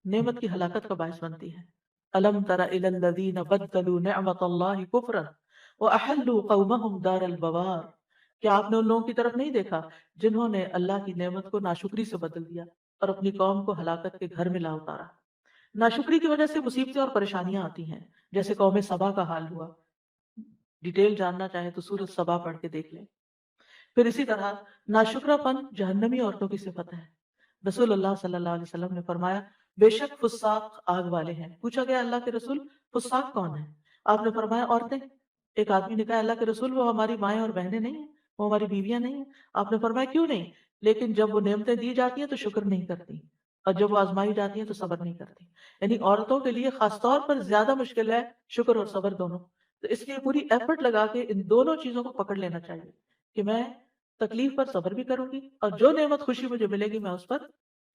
نعمت کی ہلاکت کا باعث بنتی ہے. أَلَمْ تَرَ إِلَى الَّذِينَ بَدَّلُوا نِعْمَةَ اللَّهِ كُفْرًا وَأَحَلُّوا قَوْمَهُمْ دَارَ الْبَوَارِ. کیا آپ نے ان لوگوں کی طرف نہیں دیکھا جنہوں نے اللہ کی نعمت کو ناشکری سے بدل دیا اور اپنی قوم کو ہلاکت کے گھر میں لا اتارا. ناشکری کی وجہ سے مصیبتیں اور پریشانیاں آتی ہیں، جیسے قوم سبا کا حال ہوا. ڈیٹیل جاننا چاہیں تو سورۃ سبا پڑھ کے دیکھ لیں. پھر اسی طرح ناشکرا پن جہنمی عورتوں کی صفت ہے. رسول اللہ صلی اللہ علیہ وسلم نے فرمایا بے شک فساق آگ والے ہیں. پوچھا گیا اللہ کے رسول فساق کون ہے؟ آپ نے فرمایا عورتیں. ایک آدمی نے کہا اللہ کے رسول وہ ہماری مائیں اور بہنیں نہیں ہیں، وہ ہماری بیویاں نہیں ہیں. آپ نے فرمایا کیوں نہیں؟ لیکن جب وہ نعمتیں دی جاتی ہیں تو شکر نہیں کرتی، اور جب وہ آزمائی جاتی ہیں تو صبر نہیں کرتی. یعنی عورتوں کے لیے خاص طور پر زیادہ مشکل ہے شکر اور صبر دونوں. تو اس لیے پوری ایفرٹ لگا کے ان دونوں چیزوں کو پکڑ لینا چاہیے کہ میں تکلیف پر صبر بھی کروں گی، اور جو نعمت خوشی مجھے ملے گی میں اس پر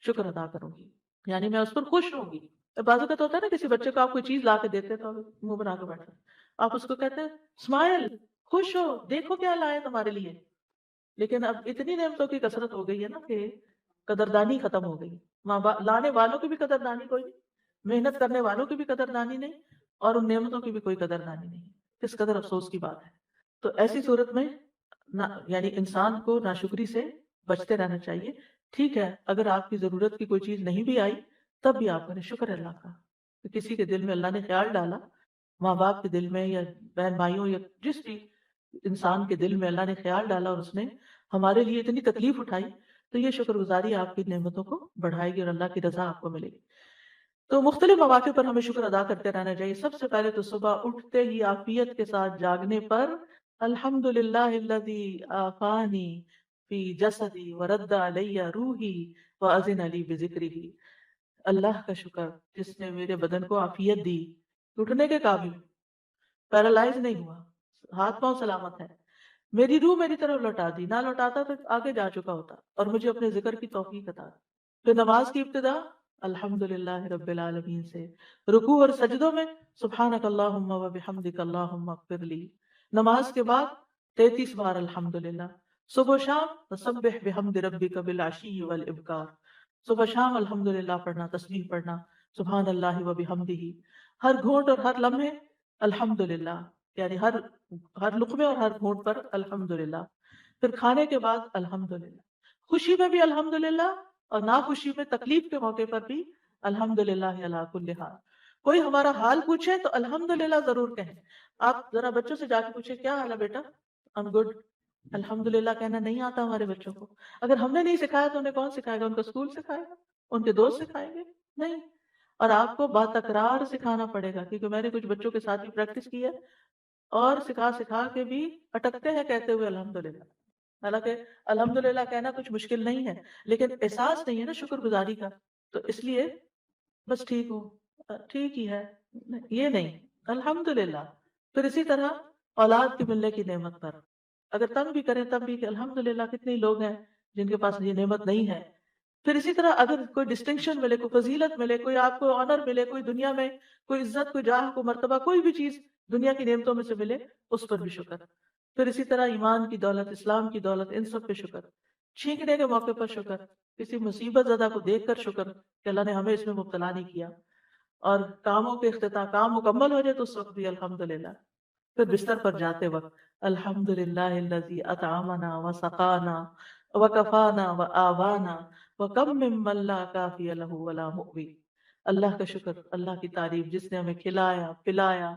شکر ادا کروں گی، یعنی میں اس پر خوش ہوں گی. بعض اوقات ہوتا ہے نا کسی بچے کو آپ کوئی چیز لا کے دیتے تو منہ بنا کے بیٹھے، آپ اس کو کہتے ہیں اسمائل، خوش ہو، دیکھو کیا لائے تمہارے لیے. لیکن اب اتنی نعمتوں کی کثرت ہو گئی ہے نا کہ قدردانی ختم ہو گئی. لانے والوں کی بھی قدردانی کوئی نہیں، محنت کرنے والوں کی بھی قدردانی نہیں، اور ان نعمتوں کی بھی کوئی قدردانی نہیں. کس قدر افسوس کی بات ہے. تو ایسی صورت میں یعنی انسان کو ناشکری سے بچتے رہنا چاہیے. ٹھیک ہے اگر آپ کی ضرورت کی کوئی چیز نہیں بھی آئی تب بھی آپ کریں شکر اللہ کا. کہ کسی کے دل میں اللہ نے خیال ڈالا، ماں باپ کے دل میں یا بہن بھائیوں یا جس بھی انسان کے دل میں اللہ نے خیال ڈالا اور اس نے ہمارے لیے اتنی تکلیف اٹھائی، تو یہ شکر گزاری آپ کی نعمتوں کو بڑھائے گی اور اللہ کی رضا آپ کو ملے گی. تو مختلف مواقع پر ہمیں شکر ادا کرتے رہنا چاہیے. سب سے پہلے تو صبح اٹھتے ہی عافیت کے ساتھ جاگنے پر الحمد للہ الذی آفانی فی جسدی ورد علی روحی واذن علی بذکرہ. اللہ کا شکر جس نے میرے بدن کو عافیت دی، اٹھنے کے قابل، پیرالائز نہیں ہوا، ہاتھ پاؤں سلامت ہے، میری روح میری طرف لوٹا دی، نہ لوٹاتا تو آگے جا چکا ہوتا، اور مجھے اپنے ذکر کی توفیق عطا دی. پھر نماز کی ابتدا الحمدللہ رب العالمین سے، رکوع اور سجدوں میں سبحانک اللہم و بحمدک اللہم اغفر لی. نماز کے بعد 33 بار الحمدللہ. صبح و شام فسبح بحمد ربک بالعشی والابکار. صبح شام الحمدللہ پڑھنا، تسبیح پڑھنا، سبحان اللہ و بحمدہ. ہر گھونٹ اور ہر لمحے الحمدللہ، یعنی ہر لقمے اور ہر گھونٹ پر الحمدللہ. پھر کھانے کے بعد الحمدللہ. خوشی میں بھی الحمدللہ اور ناخوشی میں تکلیف کے موقع پر بھی الحمدللہ علی کل حال. کوئی ہمارا حال پوچھے تو الحمدللہ ضرور کہیں. آپ ذرا بچوں سے جا کے پوچھیں کیا حال ہے بیٹا، I'm good. الحمدللہ کہنا نہیں آتا ہمارے بچوں کو. اگر ہم نے نہیں سکھایا تو انہیں کون سکھائے گا؟ ان کا اسکول سکھائے گا، ان کے دوست سکھائیں گے؟ نہیں. اور آپ کو باتکرار سکھانا پڑے گا، کیونکہ میں نے کچھ بچوں کے ساتھ بھی پریکٹس کی ہے اور سکھا سکھا کے بھی اٹکتے ہیں کہتے ہوئے الحمدللہ. حالانکہ الحمدللہ کہنا کچھ مشکل نہیں ہے، لیکن احساس نہیں ہے نا شکر گزاری کا، تو اس لیے بس ٹھیک ہوں، ٹھیک ہی ہے، یہ نہیں، الحمدللہ. پھر اسی طرح اولاد کی ملنے کی نعمت پر اگر تنگ بھی کریں تب بھی کہ الحمدللہ کتنے لوگ ہیں جن کے پاس یہ نعمت نہیں ہے. پھر اسی طرح اگر کوئی ڈسٹنکشن ملے، کوئی فضیلت ملے، کوئی آپ کو آنر ملے، کوئی دنیا میں کوئی عزت، کوئی جاہ، کوئی مرتبہ، کوئی بھی چیز دنیا کی نعمتوں میں سے ملے اس پر بھی شکر. پھر اسی طرح ایمان کی دولت، اسلام کی دولت، ان سب پہ شکر. چھینکنے کے موقع پر شکر، کسی مصیبت زدہ کو دیکھ کر شکر کہ اللہ نے ہمیں اس میں مبتلا نہیں کیا. اور کاموں کے اختتام، کام مکمل ہو جائے تو اس وقت بھی الحمدللہ. پھر بستر پر جاتے وقت الحمدللہ الذی اطعمنا وسقانا وکفانا وآوانا وکم ممن لا کافی لہ ولا مؤوی. اللہ کا شکر، اللہ کی تعریف جس نے ہمیں کھلایا پلایا،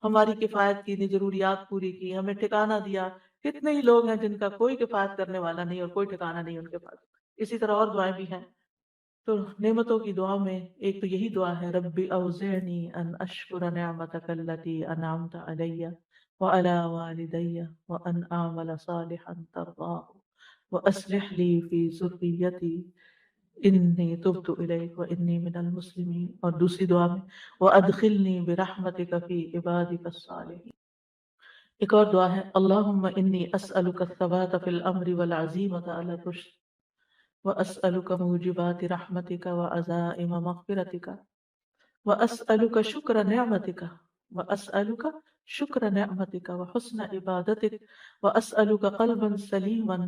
ہماری کفایت کی، ضروریات پوری کی، ہمیں ٹھکانہ دیا. کتنے ہی لوگ ہیں جن کا کوئی کفایت کرنے والا نہیں اور کوئی ٹھکانہ نہیں ان کے پاس. اسی طرح اور دعائیں بھی ہیں. تو نعمتوں کی دعا میں ایک تو یہی دعا ہے ربی اوزعنی ان اشکر نعمتک التی انعمت علی وعلی والدی وان اعمل صالحا ترضاه واصلح لی فی ذریتی انی تبت الیک و انی من المسلمین، اور دوسری دعا میں وادخلنی برحمتک فی عبادک الصالحین۔ ایک اور دعا ہے اللہم انی اسألک الثبات فی الامر والعزیمۃ علی الرشد واسألک موجبات رحمتک وعزائم مغفرتک وأسألك شكر نعمتك وأسألك شكر نعمتك وحسن عبادتك وأسألك قلبا سليما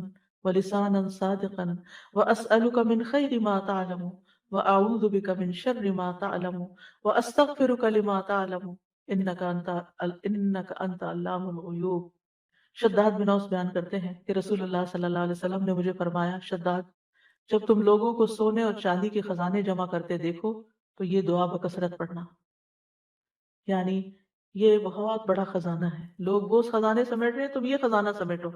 ولسانا صادقا وأسألك من خير ما تعلم وأعوذ بك من شر ما تعلم وأستغفرك لما تعلم إنك أنت علام الغيوب۔ شداد بن اوس بیان کرتے ہیں کہ رسول اللہ صلی اللہ علیہ وسلم نے مجھے فرمایا، شداد، جب تم لوگوں کو سونے اور چاندی کے خزانے جمع کرتے دیکھو تو یہ دعا بکثرت پڑھنا، یعنی یہ بہت بڑا خزانہ ہے، لوگ وہ خزانے سمیٹ رہے ہیں، تم یہ خزانہ سمیٹو۔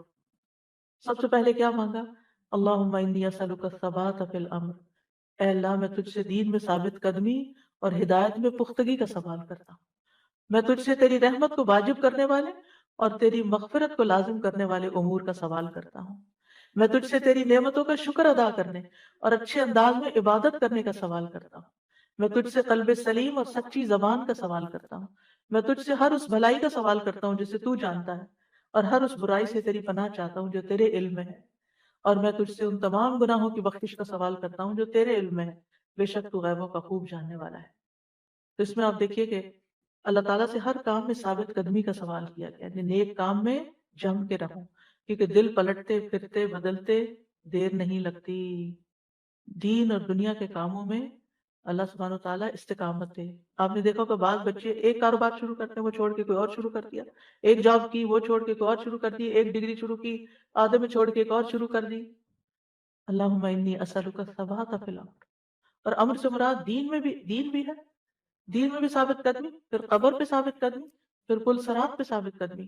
سب سے پہلے کیا مانگا؟ اللہم انی اسألک الثبات فی الامر، اے اللہ میں تجھ سے دین میں ثابت قدمی اور ہدایت میں پختگی کا سوال کرتا ہوں۔ میں تجھ سے تیری رحمت کو واجب کرنے والے اور تیری مغفرت کو لازم کرنے والے امور کا سوال کرتا ہوں۔ میں تجھ سے تیری نعمتوں کا شکر ادا کرنے اور اچھے انداز میں عبادت کرنے کا سوال کرتا ہوں۔ میں تجھ سے قلب سلیم اور سچی زبان کا سوال کرتا ہوں۔ میں تجھ سے ہر اس بھلائی کا سوال کرتا ہوں جسے تو جانتا ہے، اور ہر اس برائی سے تیری پناہ چاہتا ہوں جو تیرے علم میں ہے، اور میں تجھ سے ان تمام گناہوں کی بخشش کا سوال کرتا ہوں جو تیرے علم میں ہے، بے شک تو غیبوں کا خوب جاننے والا ہے۔ تو اس میں آپ دیکھیے کہ اللہ تعالیٰ سے ہر کام میں ثابت قدمی کا سوال کیا گیا، یعنی نیک کام میں جم کے رہوں، کیونکہ دل پلٹتے پھرتے بدلتے دیر نہیں لگتی۔ دین اور دنیا کے کاموں میں اللہ سبحانہ و تعالیٰ استقامت دے۔ آپ نے دیکھا کہ بعض بچے ایک کاروبار شروع کرتے ہیں، وہ چھوڑ کے کوئی اور شروع کر دیا، ایک جاب کی وہ چھوڑ کے کوئی اور شروع کر دی، ایک ڈگری شروع کی آدھے میں چھوڑ کے ایک اور شروع کر دی۔ اللہم انی اسألک الثبات فی الامر، اور امر سے مراد دین بھی ہے، دین میں بھی ثابت قدمی، پھر قبر پہ ثابت قدمی، پھر پل صراط پہ ثابت قدمی،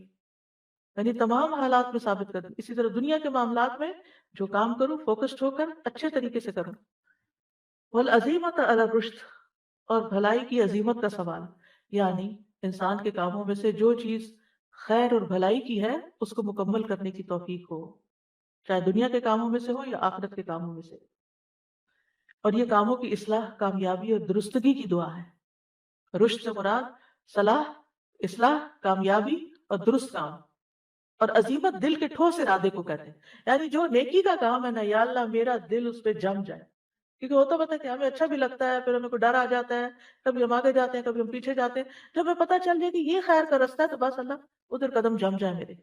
یعنی تمام حالات میں ثابت قدمی۔ اسی طرح دنیا کے معاملات میں جو کام کروں فوکسڈ ہو کر اچھے طریقے سے کروں۔ والعزیمت علی الرشد، اور بھلائی کی عظیمت کا سوال، یعنی انسان کے کاموں میں سے جو چیز خیر اور بھلائی کی ہے اس کو مکمل کرنے کی توفیق ہو، چاہے دنیا کے کاموں میں سے ہو یا آخرت کے کاموں میں سے۔ اور یہ کاموں کی اصلاح، کامیابی اور درستگی کی دعا ہے۔ رشد سے مراد صلاح، اصلاح، کامیابی اور درست کام، اور عزیمت دل کے ٹھوس ارادے کو کہتے ہیں، یعنی جو نیکی کا کام ہے نا، یا اللہ میرا دل اس پہ جم جائے، کیونکہ ہوتا پتہ ہے کہ ہمیں اچھا بھی لگتا ہے، پھر ہمیں کوئی ڈر آ جاتا ہے، کبھی ہم آگے جاتے ہیں کبھی ہم پیچھے جاتے ہیں، جب ہمیں پتہ چل جائے کہ یہ خیر کا رستہ ہے تو بس اللہ ادھر قدم جم جائے میرے،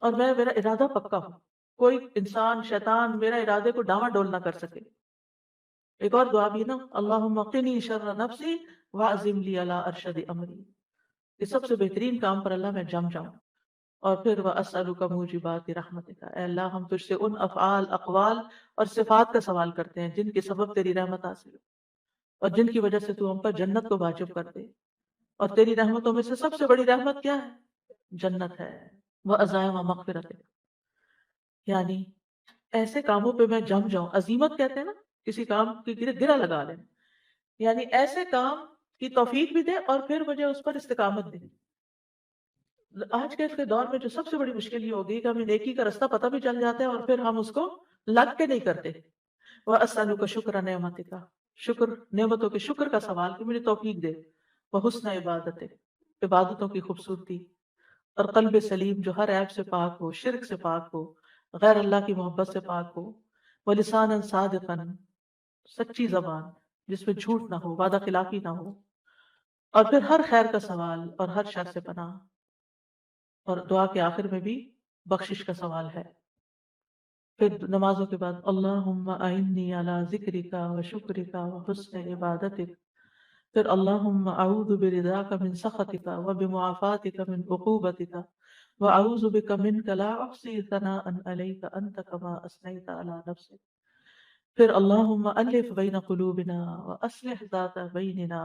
اور میرا ارادہ پکا ہو، کوئی انسان شیطان میرا ارادے کو ڈاواں ڈول نہ کر سکے۔ ایک اور دعا بھی نا، اللہم قنی شر نفسی واعزم لی علی ارشد امری، یہ سب سے بہترین کام پر اللہ میں جم جاؤں۔ اور پھر وَأَسْأَلُكَ مُوجِبَاتِ رَحْمَتِكَ، اے اللہ ہم تجھ سے ان افعال، اقوال اور صفات کا سوال کرتے ہیں جن کے سبب تیری رحمت حاصل ہو، اور جن کی وجہ سے تو ہم پر جنت کو واجب کر دے، اور تیری رحمتوں میں سے سب سے بڑی رحمت کیا ہے؟ جنت ہے۔ وَعَزَائِمَ مَغْفِرَتِكَ، یعنی ایسے کاموں پہ میں جم جاؤں، عزیمت کہتے ہیں نا، کسی کام کی گرہ لگا لیں، یعنی ایسے کام کی توفیق بھی دے اور پھر مجھے اس پر استقامت دے۔ آج کے اس کے دور میں جو سب سے بڑی مشکل یہ ہوگی کہ ہمیں نیکی کا رستہ پتہ بھی چل جاتا ہے اور پھر ہم اس کو لگ کے نہیں کرتے۔ وَأَسْأَلُكَ شُكْرَ نِعْمَتِكَ، شکر نعمتوں کے شکر کا سوال کہ مجھے توفیق دے، وَحُسْنَ عبادتِكَ، عبادتوں کی خوبصورتی، اور قلب سلیم جو ہر عیب سے پاک ہو، شرک سے پاک ہو، غیر اللہ کی محبت سے پاک ہو، وَلِسَانًا صَادِقًا، سچی زبان جس میں جھوٹ نہ ہو، وعدہ خلافی نہ ہو، اور پھر ہر خیر کا سوال اور ہر شر سے پناہ، اور دعا کے آخر میں بھی بخشش کا سوال ہے۔ پھر نمازوں کے بعد اللہم اعنی علی ذکرک و شکرک و حسن عبادتک، پھر اللہم اعوذ برضاک من سخطک و بمعافاتک من عقوبتک و اعوذ بک منک لا احصی ثناء علیک انت کما اثنیت علی نفسک، پھر اللہم الف بین قلوبنا و اصلح ذات بیننا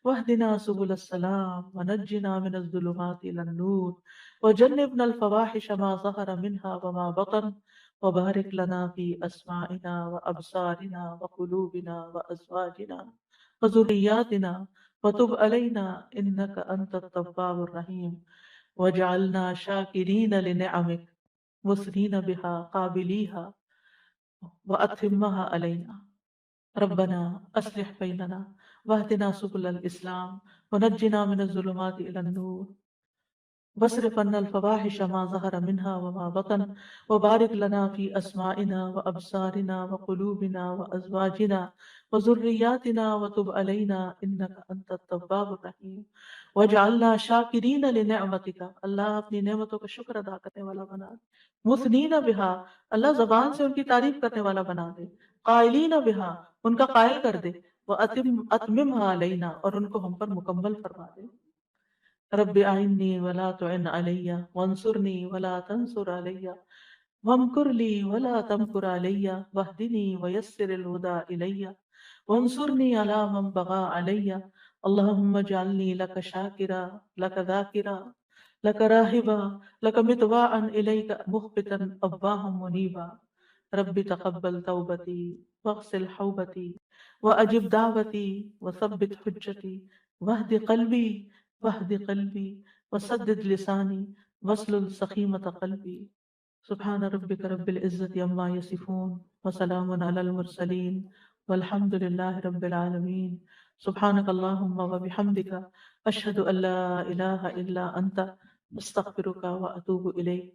واہدنا سبل السلام ونجنا من الظلمات الى النور وجنبنا الفواحش ما ظهر منها وما بطن وبارك لنا في اسماعنا وابصارنا وقلوبنا وازواجنا وذرياتنا وتب علينا انك انت التواب الرحيم وجعلنا شاكرين لنعمك مثنين بها قابليها وأتمها علينا. ربنا أصلح بيننا واهدنا سبل الإسلام ونجنا من الظلمات إلى النور واصرف عنا الفواحش ما ظهر منها وما بطن وبارك لنا في أسمائنا وأبصارنا وقلوبنا وأزواجنا وذرياتنا وتب علينا إنك أنت التواب الرحيم واجعلنا شاکرین لنعمتک. اللہ اپنی نعمتوں کا شکر ادا کرنے والا بنا دے. مثنین بہا، اللہ زبان سے ان کی تعریف کرنے والا بنا دے. قائلین بہا، ان کا قائل کر دے. وَأَتْمِمْهَا عَلَيْنَا، اور ان کو ہم پر مکمل فرما دے. رب اعنی ولا تعن علی وانصرنی ولا تنصر علی وامکر لی ولا تمکر علی واہدنی ویسر الہدى الی وانصرنی علی من بغى علی اللہم اجعلنی لک شاکرا لک ذاکرا لک راہبا لک مطواعا الیک مخبتا اواہا منیبا. رب تقبل توبتی واغسل حوبتی واجب دعوتی وثبت حجتی واہد قلبی وسدد لسانی واسلل سخیمۃ قلبی. سبحان ربک رب العزة عما یصفون وسلام علی المرسلین والحمد للہ رب العالمین. سبحانک اللہم وبحمدک اشہد ان لا الہ الا انت استغفرک واتوب الیک.